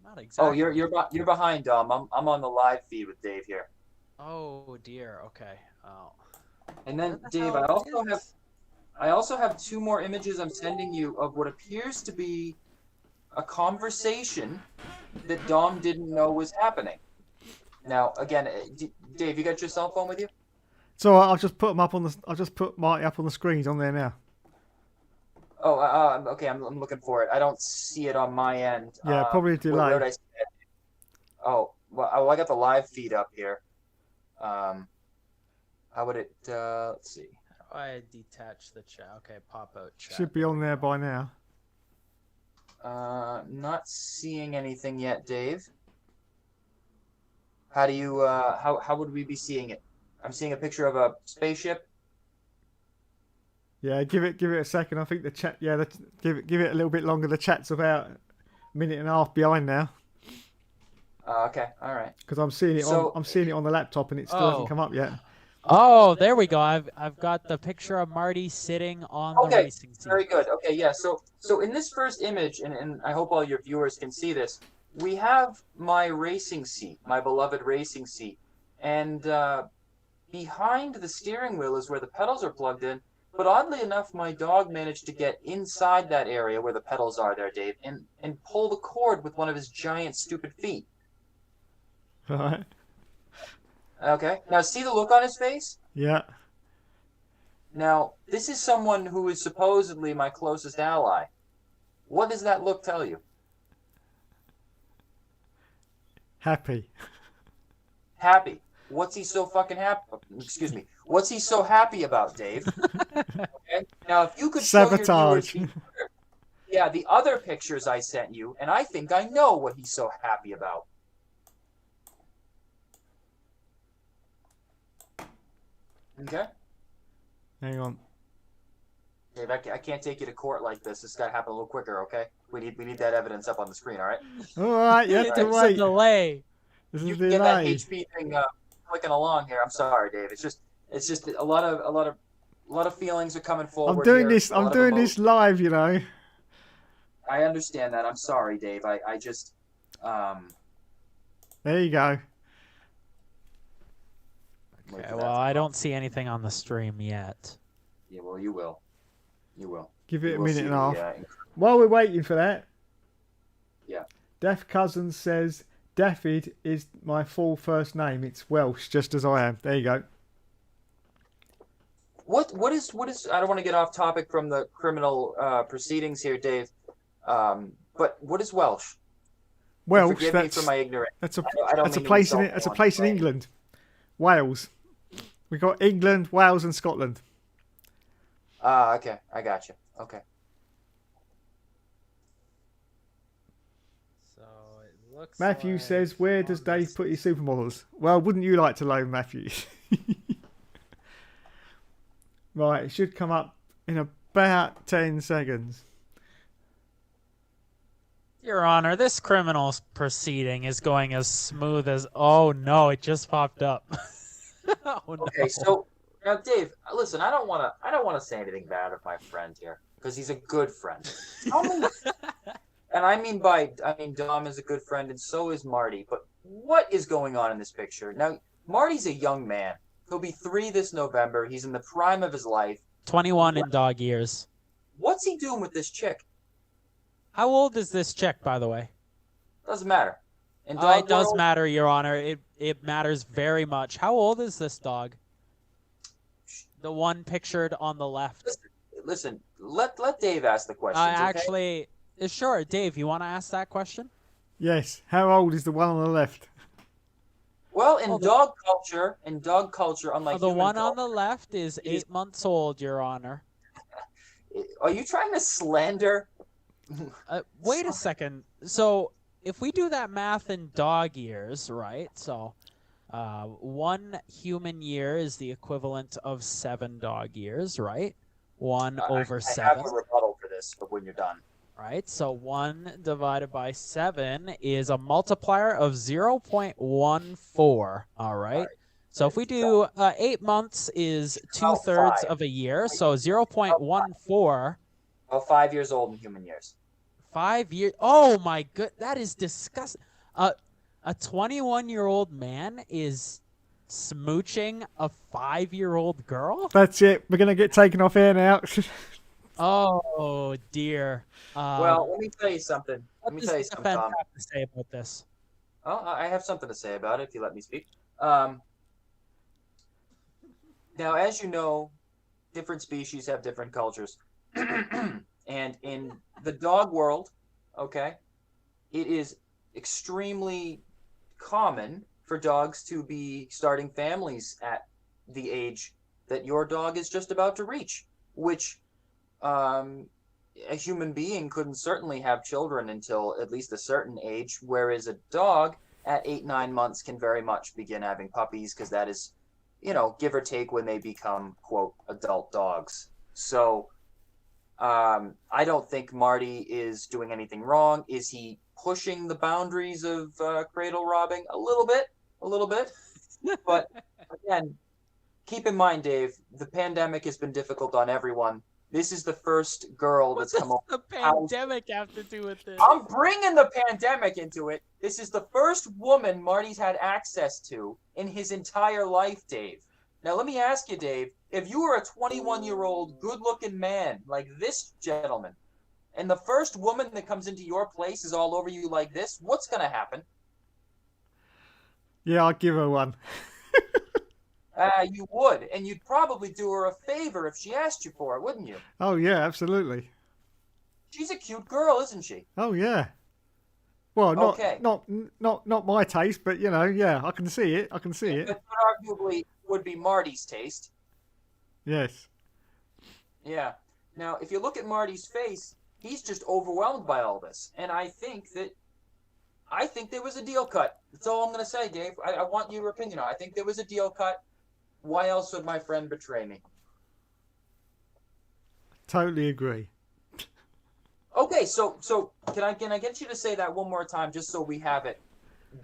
Not exactly. Oh, you're behind, Dom. I'm on the live feed with Dave here. Oh dear. Okay. Oh. And then What the Dave, hell I also have two more images I'm sending you of what appears to be a conversation that Dom didn't know was happening. Now, again, Dave, you got your cell phone with you? So I'll just put them up on the. I'll just put Marty up on the screens on there now. Oh, okay. I'm looking for it. I don't see it on my end. Yeah, probably a delay. Where did I see it? Oh, well, I got the live feed up here. How would it? Let's see. I detach the chat. Okay, pop out chat. Should be on there by now. Not seeing anything yet, Dave. How do you? How would we be seeing it? I'm seeing a picture of a spaceship. Yeah, give it a second. I think the chat. Yeah, give it a little bit longer. The chat's about a minute and a half behind now. Okay, all right. Because I'm seeing it on the laptop and it still hasn't come up yet. Oh, there we go. I've got the picture of Marty sitting on the racing seat. Very good. Okay, yeah. So in this first image, and I hope all your viewers can see this, we have my racing seat, my beloved racing seat, and behind the steering wheel is where the pedals are plugged in. But oddly enough, my dog managed to get inside that area where the pedals are there, Dave, and pull the cord with one of his giant stupid feet. All right. Okay. Now see the look on his face? Yeah. Now, this is someone who is supposedly my closest ally. What does that look tell you? Happy. Happy. What's he so fucking happy? Excuse me. What's he so happy about, Dave? Okay. Now, if you could Sabotage. show your viewers the other pictures I sent you, and I think I know what he's so happy about. Okay. Hang on. Dave, I can't take you to court like this. This got to happen a little quicker, okay? We need that evidence up on the screen, all right? All right, you have to It's a wait. delay. This You is can get that delay. HP thing clicking along here. I'm sorry, Dave. It's just a lot of feelings are coming forward. I'm doing here. this. A lot I'm of doing emotion. this live. You know. I understand that. I'm sorry, Dave. I just There you go. wait Okay, for well, that. I don't see anything on the stream yet. Yeah, well, you will. You will. Give it You a will minute see and a half. the, While we're waiting for that, Yeah. Deaf Cousins says Daffyd is my full first name. It's Welsh, just as I am. There you go. What is? I don't want to get off topic from the criminal proceedings here, Dave. But what is Welsh? Welsh. Forgive me for my ignorance. That's a I don't that's a mean to place in insult it. That's a anyone, place in right? England. Wales. We got England, Wales, and Scotland. Okay. I got you. Okay. So it Matthew says, where does Dave put his supermodels? Well, wouldn't you like to know, Matthew? Right, it should come up in about 10 seconds. Your Honor, this criminal proceeding is going as smooth as... Oh, no, it just popped up. Oh, no. Okay, so now, Dave, listen. I don't want to say anything bad of my friend here because he's a good friend. Tell me, and I mean Dom is a good friend, and so is Marty. But what is going on in this picture? Now, Marty's a young man. He'll be 3 this November. He's in the prime of his life. 21 in dog years. What's he doing with this chick? How old is this chick, by the way? Doesn't matter. In It dog does world, matter, Your Honor. It matters very much. How old is this dog? The one pictured on the left. Listen. Let Dave ask the questions. Okay? Actually, sure. Dave, you want to ask that question? Yes. How old is the one on the left? Well, in dog culture, unlike The human one on culture, the left is 8 months old, Your Honor. are you trying to slander? Wait a second. So if we do that math in dog years, right? So 1 human year is the equivalent of 7 dog years, right? 1 over I 7. have a rebuttal for this, but when you're done. Right, so 1 divided by 7 is a multiplier of 0.14, all right? So if we do 8 months is 2/3 of a year, so 0.14. Well, 5 years old in human years. 5 years. Oh my good, that is disgusting. A 21-year-old man is smooching a 5-year-old girl? That's it. We're going to get taken off air now. Oh dear. Well, let me tell you something. What does the defense have to say about this? Oh, I have something to say about it if you let me speak. Now, as you know, different species have different cultures. And in the dog world, okay, it is extremely common for dogs to be starting families at the age that your dog is just about to reach, which a human being couldn't certainly have children until at least a certain age, whereas a dog at 8-9 months can very much begin having puppies because that is, give or take when they become, quote, adult dogs. So I don't think Marty is doing anything wrong. Is he pushing the boundaries of cradle robbing? A little bit. But again, keep in mind, Dave, the pandemic has been difficult on everyone. This is the first girl that's come up. What does the pandemic have to do with this? I'm bringing the pandemic into it. This is the first woman Marty's had access to in his entire life, Dave. Now, let me ask you, Dave, if you were a 21-year-old good-looking man like this gentleman, and the first woman that comes into your place is all over you like this, what's going to happen? Yeah, I'll give her one. You would, and you'd probably do her a favor if she asked you for it, wouldn't you? Oh, yeah, absolutely. She's a cute girl, isn't she? Oh, yeah. Well, not Okay. not my taste, but, yeah, I can see it. But arguably would be Marty's taste. Yes. Yeah. Now, if you look at Marty's face, he's just overwhelmed by all this. And I think there was a deal cut. That's all I'm going to say, Dave. I want your opinion on it. I think there was a deal cut. Why else would my friend betray me? Totally agree. Okay, so can I get you to say that one more time just so we have it?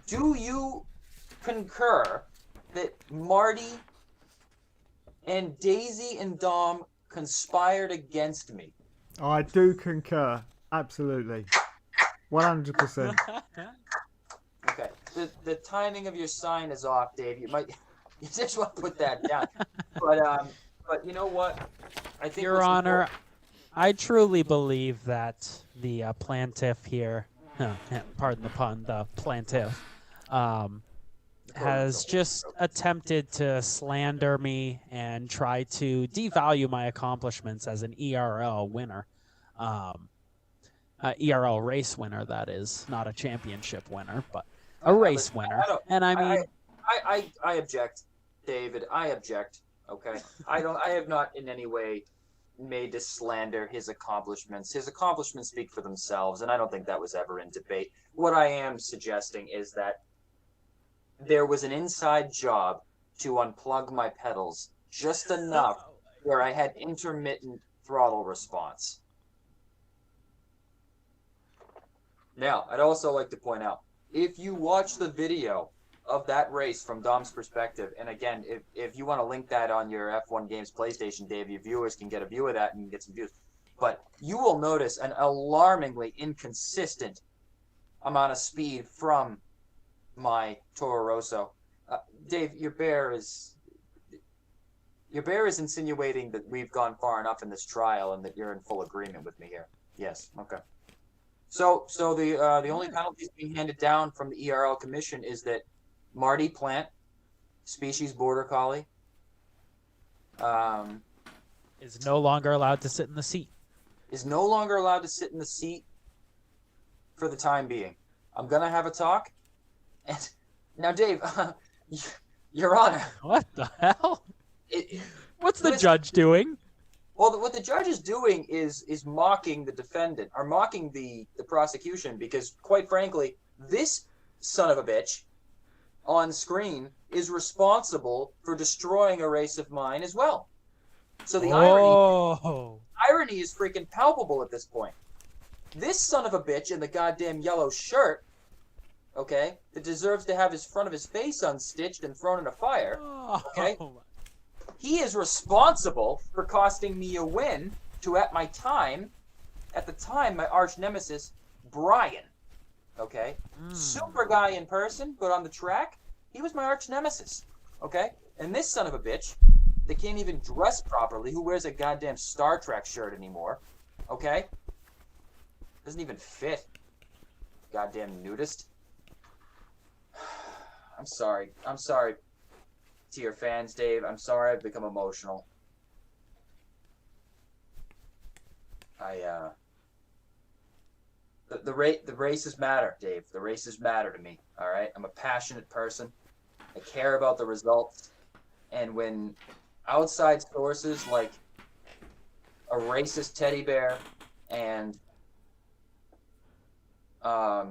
Do you concur that Marty and Daisy and Dom conspired against me? I do concur. Absolutely. 100%. Okay. The timing of your sign is off, Dave. You just want to put that down. But you know what? I think Your Honor, I truly believe that the plaintiff here, pardon the pun, the plaintiff, has just attempted to slander me and try to devalue my accomplishments as an ERL winner. ERL race winner, that is. Not a championship winner, but a race winner. And I mean... I object, David. I object. Okay. I have not in any way made to slander his accomplishments. His accomplishments speak for themselves, and I don't think that was ever in debate. What I am suggesting is that there was an inside job to unplug my pedals just enough where I had intermittent throttle response. Now, I'd also like to point out, if you watch the video of that race from Dom's perspective, and again, if you want to link that on your F1 Games PlayStation, Dave, your viewers can get a view of that and get some views. But you will notice an alarmingly inconsistent amount of speed from my Toro Rosso. Dave, your bear is insinuating that we've gone far enough in this trial and that you're in full agreement with me here. Yes. Okay. So the only penalties being handed down from the ERL Commission is that Marty Plant, species border collie, Is no longer allowed to sit in the seat. is no longer allowed to sit in the seat for the time being. I'm gonna have a talk, and now, Dave, Your Honor, What the hell? What's the listen- judge doing? Well, what the judge is doing is mocking the defendant, or mocking the prosecution, because, quite frankly, this son of a bitch on screen is responsible for destroying a race of mine as well. So the irony is freaking palpable at this point. This son of a bitch in the goddamn yellow shirt, okay, that deserves to have his front of his face unstitched and thrown in a fire, okay? He is responsible for costing me a win to, at the time, my arch nemesis, Brian. Okay? Super guy in person, but on the track, he was my arch nemesis. Okay? And this son of a bitch, that can't even dress properly, who wears a goddamn Star Trek shirt anymore. Okay? Doesn't even fit. Goddamn nudist. I'm sorry. I'm sorry to your fans, Dave. I'm sorry I've become emotional. The races matter, Dave. The races matter to me. All right, I'm a passionate person. I care about the results, and when outside sources like a racist teddy bear and a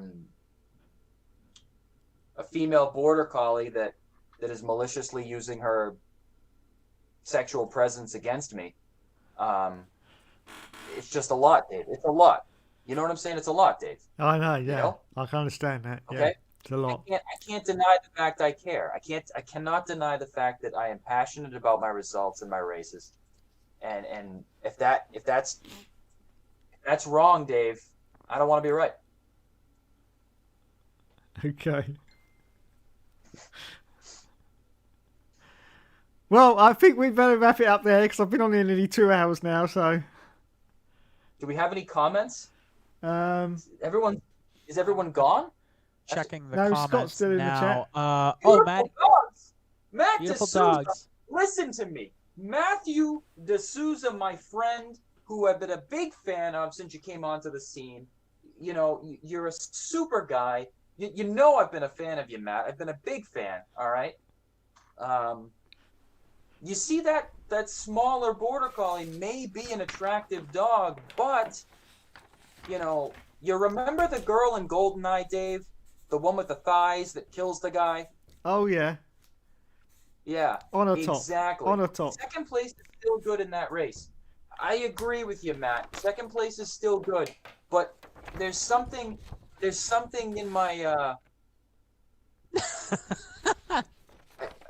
female border collie that is maliciously using her sexual presence against me, it's just a lot, Dave. It's a lot. You know what I'm saying? It's a lot, Dave. I know, yeah. You know? I can understand that. Okay. Yeah, it's a lot. I can't deny the fact I care. I cannot deny the fact that I am passionate about my results and my races. And if that's wrong, Dave, I don't want to be right. Okay. Well, I think we'd better wrap it up there because I've been on here nearly 2 hours now. So, Do we have any comments? um, Is everyone gone? Checking the No, comments Scott's still in the now. chat. Beautiful Matt, dogs. Matt beautiful D'Souza, dogs. listen to me. Matthew D'Souza, my friend, who I've been a big fan of since you came onto the scene. You know, you're a super guy. You know I've been a fan of you, Matt. I've been a big fan, all right? You see that smaller border collie may be an attractive dog, but, you know, you remember the girl in GoldenEye, Dave? The one with the thighs that kills the guy? oh yeah, Yeah, on a top. exactly. On a top. Second place is still good in that race. I agree with you, Matt. Second place is still good, but there's something in my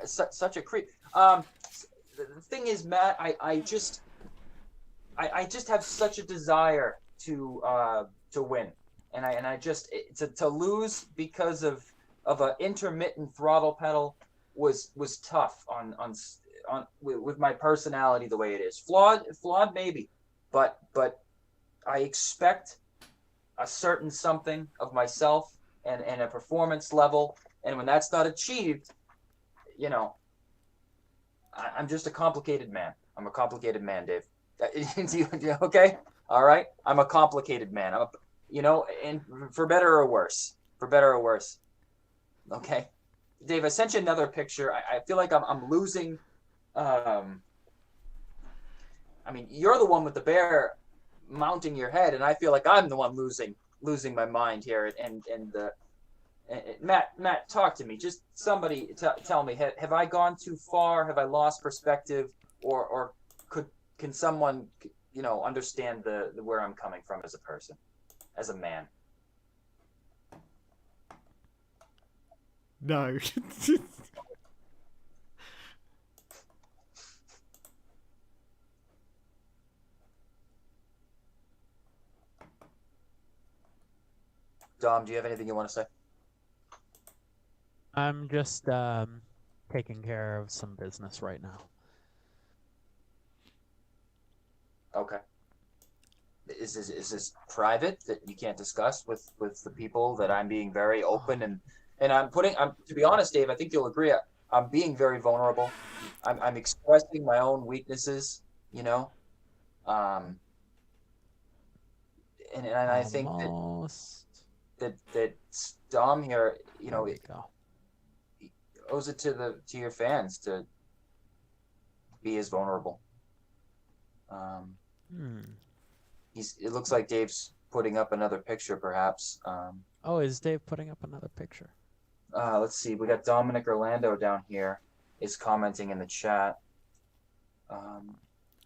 such a creep. The thing is, Matt, I just have such a desire to win, and I just to lose because of an intermittent throttle pedal was tough on with my personality the way it is. Flawed maybe, but I expect a certain something of myself and a performance level, and when that's not achieved, you know, I'm just a complicated man. I'm a complicated man, Dave. Okay? All right? I'm a complicated man. And for better or worse. For better or worse. Okay? Dave, I sent you another picture. I feel like I'm losing I mean, you're the one with the bear mounting your head, and I feel like I'm the one losing my mind here. And Matt, talk to me. Just somebody tell me, have I gone too far? Have I lost perspective, or can someone understand the where I'm coming from as a person, as a man? No. Dom, do you have anything you want to say? I'm just taking care of some business right now. Okay. Is this private that you can't discuss with the people, that I'm being very open and I'm to be honest, Dave, I think you'll agree. I'm being very vulnerable. I'm expressing my own weaknesses, and I think that Dom here, There we go. he owes it to your fans to be as vulnerable. It looks like Dave's putting up another picture, perhaps. Oh, is Dave putting up another picture? Let's see. We got Dominic Orlando down here is commenting in the chat.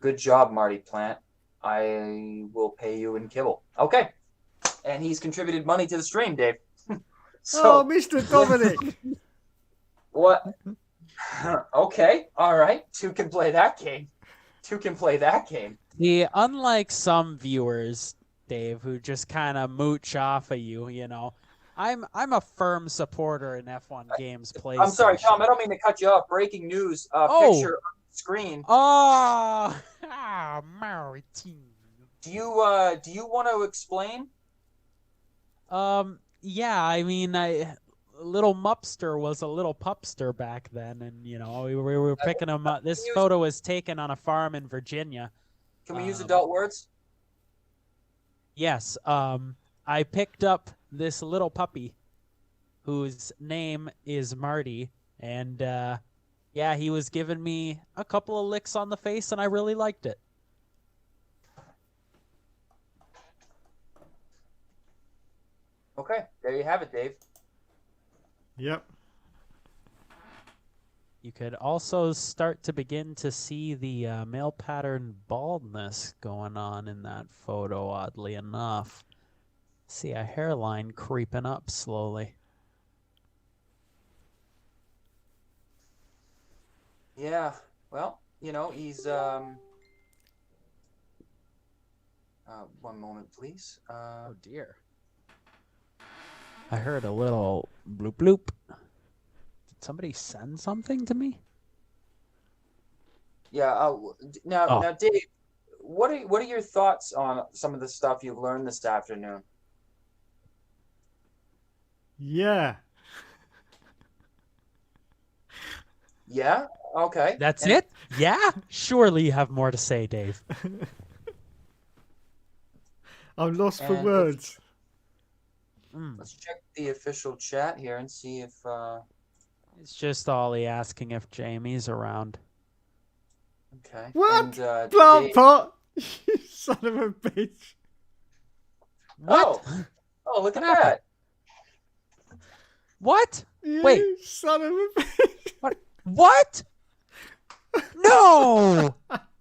Good job, Marty Plant. I will pay you in kibble. Okay. And he's contributed money to the stream, Dave. Oh, Mr. Dominic. What? Okay. All right. Two can play that game. See, unlike some viewers, Dave, who just kind of mooch off of you, I'm a firm supporter in F1 games play. I'm sorry, Tom. I don't mean to cut you off. Breaking news. Picture on the screen. Oh, Martin. Do you want to explain? Yeah. I mean, little Mupster was a little pupster back then, and we were picking him up. This photo was taken on a farm in Virginia. Can we use adult words? Yes. I picked up this little puppy whose name is Marty, and yeah, he was giving me a couple of licks on the face, and I really liked it. Okay, there you have it, Dave. Yep. You could also start to begin to see the male pattern baldness going on in that photo, oddly enough. See a hairline creeping up slowly. Yeah, well, he's one moment, please. Oh dear. I heard a little bloop bloop. Did somebody send something to me? Yeah. Now, Dave, what are your thoughts on some of the stuff you've learned this afternoon? Yeah. Yeah. Okay. That's it? Yeah? Surely you have more to say, Dave. I'm lost for And words. Let's check the official chat here and see if. It's just Ollie asking if Jamie's around. Okay. What? And, Plant Dave... pot! You son of a bitch. What? Oh, look at happened? that. What? You Wait. son of a bitch. What? No!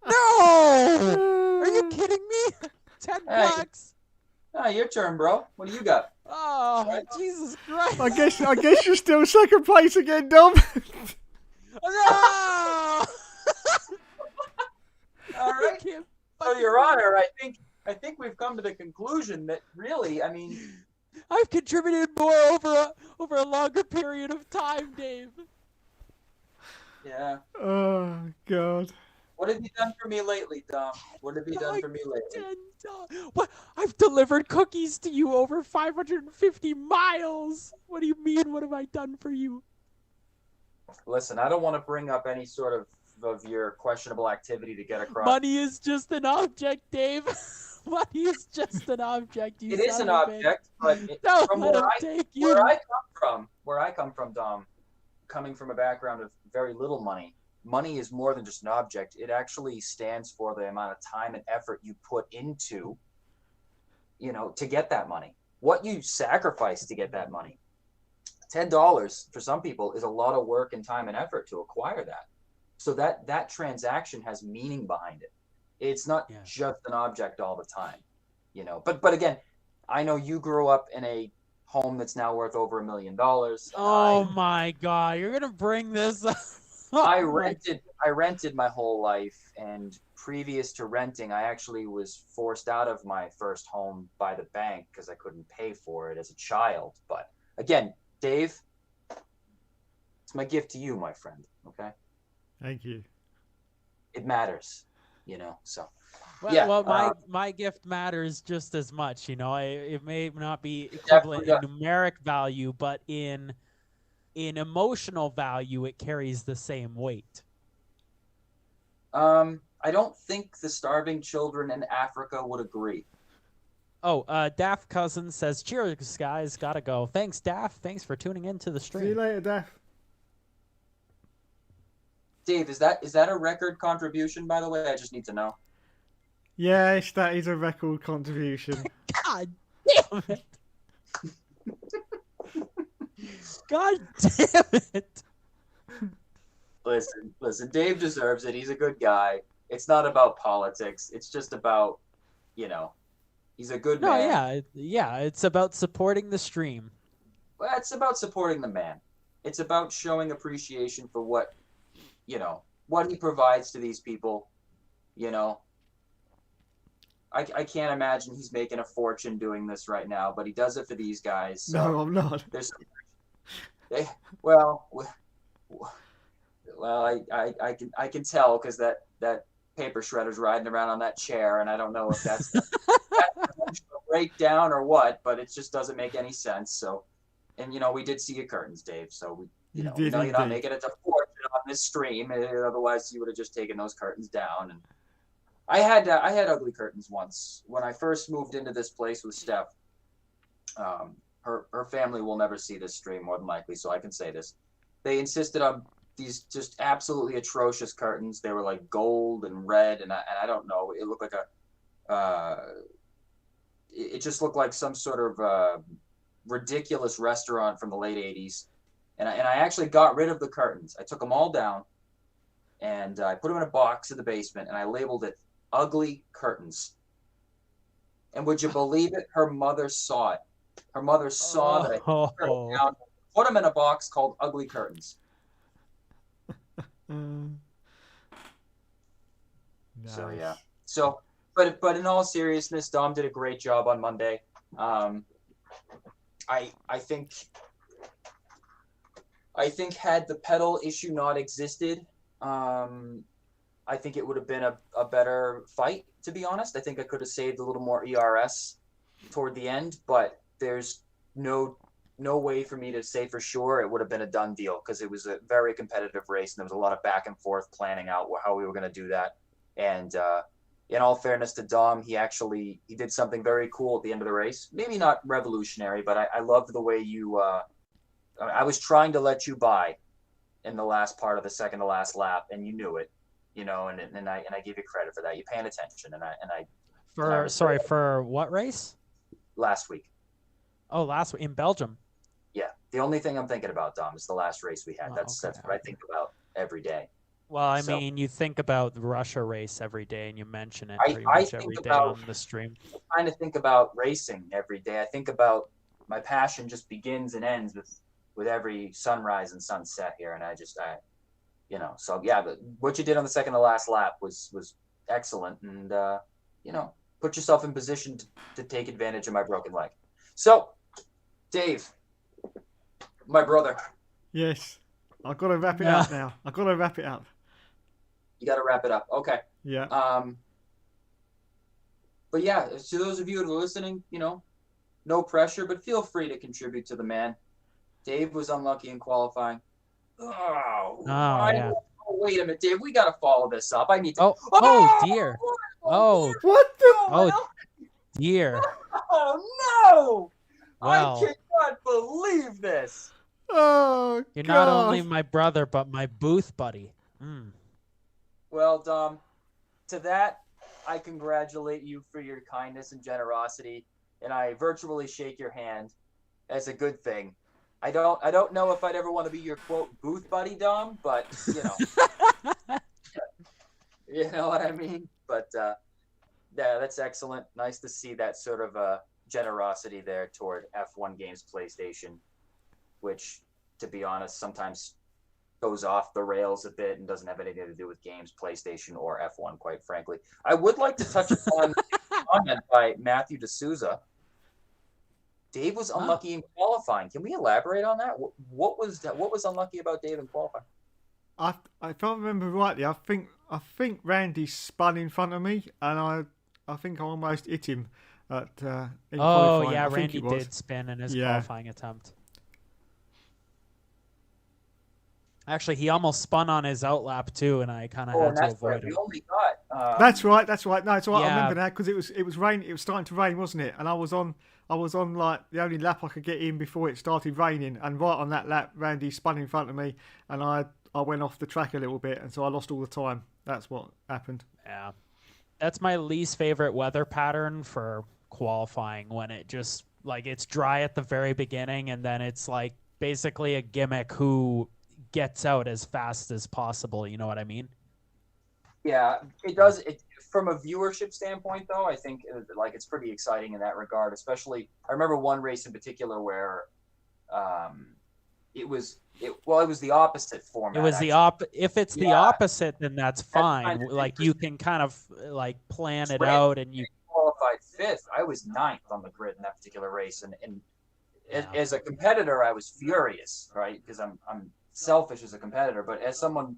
No! Are you kidding me? $10. Your turn, bro. What do you got? Oh, Jesus Christ! I guess you're still second place again, Dom. No! All right. So, Your Honor, I think we've come to the conclusion that really, I mean, I've contributed more over a longer period of time, Dave. yeah. Oh, God. What have you done for me lately, Dom? What have you done for me lately? What? I've delivered cookies to you over 550 miles. What do you mean? What have I done for you? Listen, I don't want to bring up any sort of your questionable activity to get across. Money is just an object, Dave. Money is just an object. It is an object, but from where I come from, Dom, coming from a background of very little money, money is more than just an object. It actually stands for the amount of time and effort you put into, to get that money. What you sacrifice to get that money. $10 for some people is a lot of work and time and effort to acquire that. So that transaction has meaning behind it. It's not just an object all the time, But again, I know you grew up in a home that's now worth over $1 million. Oh my God, you're gonna bring this up. I rented my whole life, and previous to renting, I actually was forced out of my first home by the bank because I couldn't pay for it as a child. But again, Dave, it's my gift to you, my friend. Okay. Thank you. It matters, So. Well, my gift matters just as much. It may not be equivalent in numeric value, but in emotional value, it carries the same weight. I don't think the starving children in Africa would agree. Oh, Daff Cousins says, "Cheers, guys. Gotta go." Thanks, Daff. Thanks for tuning in to the stream. See you later, Daff. Dave, is that a record contribution, by the way? I just need to know. Yes, that is a record contribution. God damn it! God damn it! Listen, Dave deserves it. He's a good guy. It's not about politics. It's just about, he's a good man. Yeah, it's about supporting the stream. Well, it's about supporting the man. It's about showing appreciation for what he provides to these people, I can't imagine he's making a fortune doing this right now, but he does it for these guys. So no, I'm not. I can tell because that paper shredder's riding around on that chair, and I don't know if that's a breakdown or what, but it just doesn't make any sense. So, and we did see your curtains, Dave. So we, you're not making it a fortune on this stream. Otherwise, you would have just taken those curtains down. And I had ugly curtains once when I first moved into this place with Steph. Her family will never see this stream, more than likely, so I can say this. They insisted on these just absolutely atrocious curtains. They were like gold and red, and I don't know. It looked like it just looked like some sort of ridiculous restaurant from the late 80s. And I actually got rid of the curtains. I took them all down, and I put them in a box in the basement, and I labeled it "Ugly Curtains." And would you believe it? Her mother saw it. Her mother saw that I took them down, put them in a box called "Ugly Curtains." Nice. So yeah. So, but in all seriousness, Dom did a great job on Monday. I think had the pedal issue not existed, I think it would have been a better fight, to be honest. I think I could have saved a little more ERS toward the end, but there's no way for me to say for sure it would have been a done deal because it was a very competitive race and there was a lot of back and forth planning out how we were going to do that. And in all fairness to Dom, he did something very cool at the end of the race. Maybe not revolutionary, but I loved the way you I was trying to let you by in the last part of the second to last lap, and you knew it, and I give you credit for that. You're paying attention, for what race? Last week. Oh, last week in Belgium. Yeah, the only thing I'm thinking about, Dom, is the last race we had. Oh, that's okay. what I think about every day. Well, I mean, you think about the Russia race every day, and you mention it pretty much every day on the stream. I kind of think about racing every day. I think about my passion just begins and ends with every sunrise and sunset here, and so yeah. But what you did on the second to last lap was excellent, and put yourself in position to take advantage of my broken leg. So, Dave, my brother. Yes, I've got to wrap it up now. I've got to wrap it up. You got to wrap it up. Okay. Yeah. But yeah, to those of you that are listening, no pressure, but feel free to contribute to the man. Dave was unlucky in qualifying. Yeah. Wait a minute, Dave. We got to follow this up. I need to. Oh dear. Oh. What the? Oh dear. Oh no! Wow. I cannot believe this. Oh, You're God. not only my brother, but my booth buddy. Mm. Well, Dom, to that, I congratulate you for your kindness and generosity, and I virtually shake your hand as a good thing. I don't know if I'd ever want to be your quote booth buddy, Dom, but you know what I mean. But yeah, that's excellent. Nice to see that sort of generosity there toward F1 Games PlayStation, which, to be honest, sometimes goes off the rails a bit and doesn't have anything to do with games, PlayStation, or F1, quite frankly. I would like to touch upon a comment by Matthew D'Souza. Dave was unlucky in qualifying. Can we elaborate on that? What was unlucky about Dave in qualifying? If I remember rightly, I think Randy spun in front of me, and I think I almost hit him in qualifying. Yeah, I think Randy it was. did spin in his Yeah. qualifying attempt. Actually, he almost spun on his outlap too, and I kind of had to avoid We him. only got. That's right. No, it's all right. I Yeah. remember that because it was rain. It was starting to rain, wasn't it? And I was on like the only lap I could get in before it started raining. And right on that lap, Randy spun in front of me, and I went off the track a little bit, and so I lost all the time. That's what happened. Yeah. That's my least favorite weather pattern for qualifying, when it just, like, it's dry at the very beginning, and then it's like basically a gimmick who gets out as fast as possible. You know what I mean? Yeah, it does. From a viewership standpoint, though, I think like it's pretty exciting in that regard. Especially, I remember one race in particular where it was the opposite format. It was the if it's the opposite, then that's fine. Like, you can kind of like plan it out, and you qualified fifth. I was ninth on the grid in that particular race, and as a competitor, I was furious, right? Because I'm selfish as a competitor, but as someone,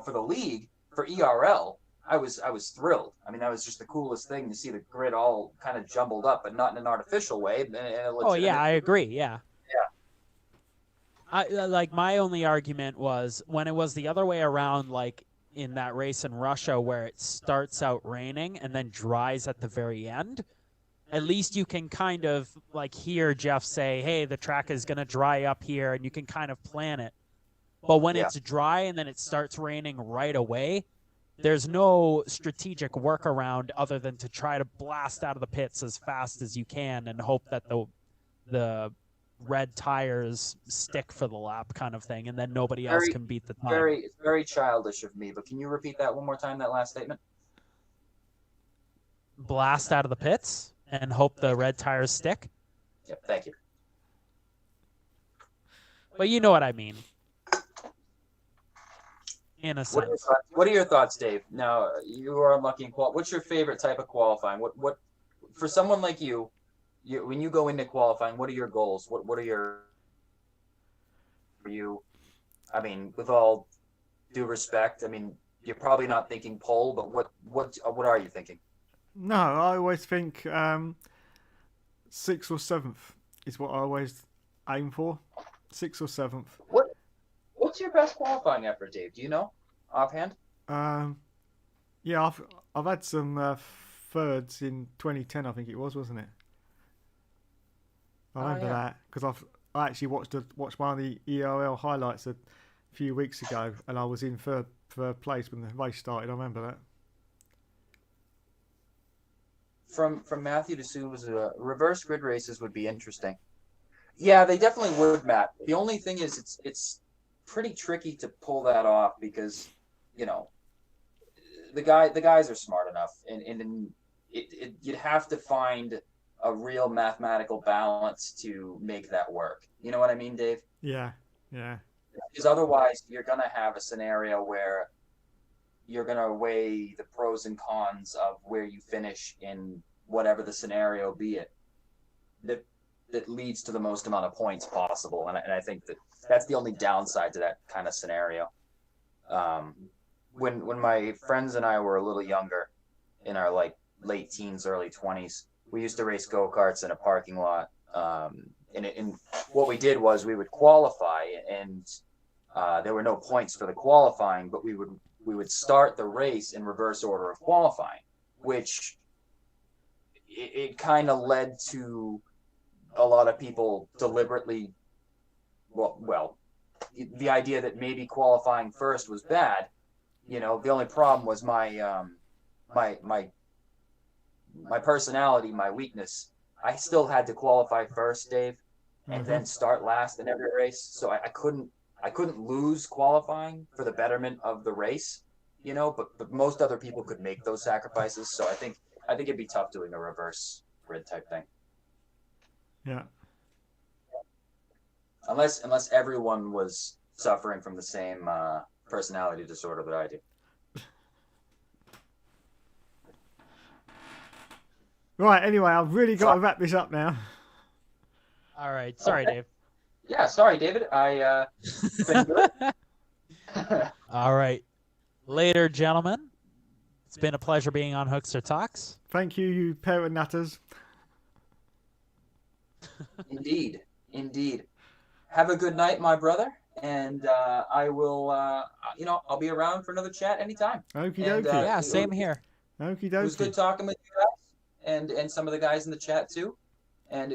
for the league, for ERL, I was thrilled. I mean, that was just the coolest thing to see the grid all kind of jumbled up, but not in an artificial way. Oh yeah, I agree. Yeah. Like, my only argument was when it was the other way around, like in that race in Russia where it starts out raining and then dries at the very end. At least you can kind of like hear Jeff say, "Hey, the track is going to dry up here," and you can kind of plan it. But when it's dry and then it starts raining right away, there's no strategic workaround other than to try to blast out of the pits as fast as you can and hope that the red tires stick for the lap, kind of thing, and then nobody else can beat the time. It's very childish of me, but can you repeat that one more time, that last statement? Blast out of the pits and hope the red tires stick? Yep, thank you. But you know what I mean. In a sense. What are your thoughts, Dave? Now, you are unlucky in qualifying. What's your favorite type of qualifying? What for someone like you, when you go into qualifying, what are your goals? What are your for you? I mean, with all due respect, I mean, you're probably not thinking pole, but what are you thinking? No, I always think 6th or 7th is what I always aim for. 6th or 7th. What's your best qualifying effort, Dave? Do you know offhand? Yeah, I've had some thirds in 2010, I think it was, wasn't it? I remember that because I actually watched one of the ERL highlights a few weeks ago, and I was in third place when the race started. I remember that. From Matthew D'Souza, reverse grid races would be interesting. Yeah, they definitely would, Matt. The only thing is, it's pretty tricky to pull that off because, the guys are smart enough, and you'd have to find a real mathematical balance to make that work. You know what I mean, Dave? Yeah. Because otherwise, you're gonna have a scenario where you're gonna weigh the pros and cons of where you finish in whatever the scenario be it that leads to the most amount of points possible, and I think that's the only downside to that kind of scenario. When my friends and I were a little younger, in our late teens, early 20s, we used to race go-karts in a parking lot. And what we did was we would qualify, and there were no points for the qualifying, but we would start the race in reverse order of qualifying, which it kind of led to a lot of people deliberately, well, the idea that maybe qualifying first was bad, You know, the only problem was my my personality, my weakness. I still had to qualify first, Dave, and then start last in every race. So I couldn't lose qualifying for the betterment of the race, you know. But most other people could make those sacrifices. So I think it'd be tough doing a reverse grid type thing. Yeah. Unless everyone was suffering from the same personality disorder that I do. Right, anyway, I've really got to wrap this up now. All right. Sorry, Okay. Dave. Yeah, sorry, David. Been good. All right. Later, gentlemen. It's been a pleasure being on Hookster Talks. Thank you, you parent nutters. Indeed. Have a good night, my brother, and I will. I'll be around for another chat anytime. Okie And, dokie. Yeah, same here. Okie It was dokie. good talking with you guys, and some of the guys in the chat too. And it was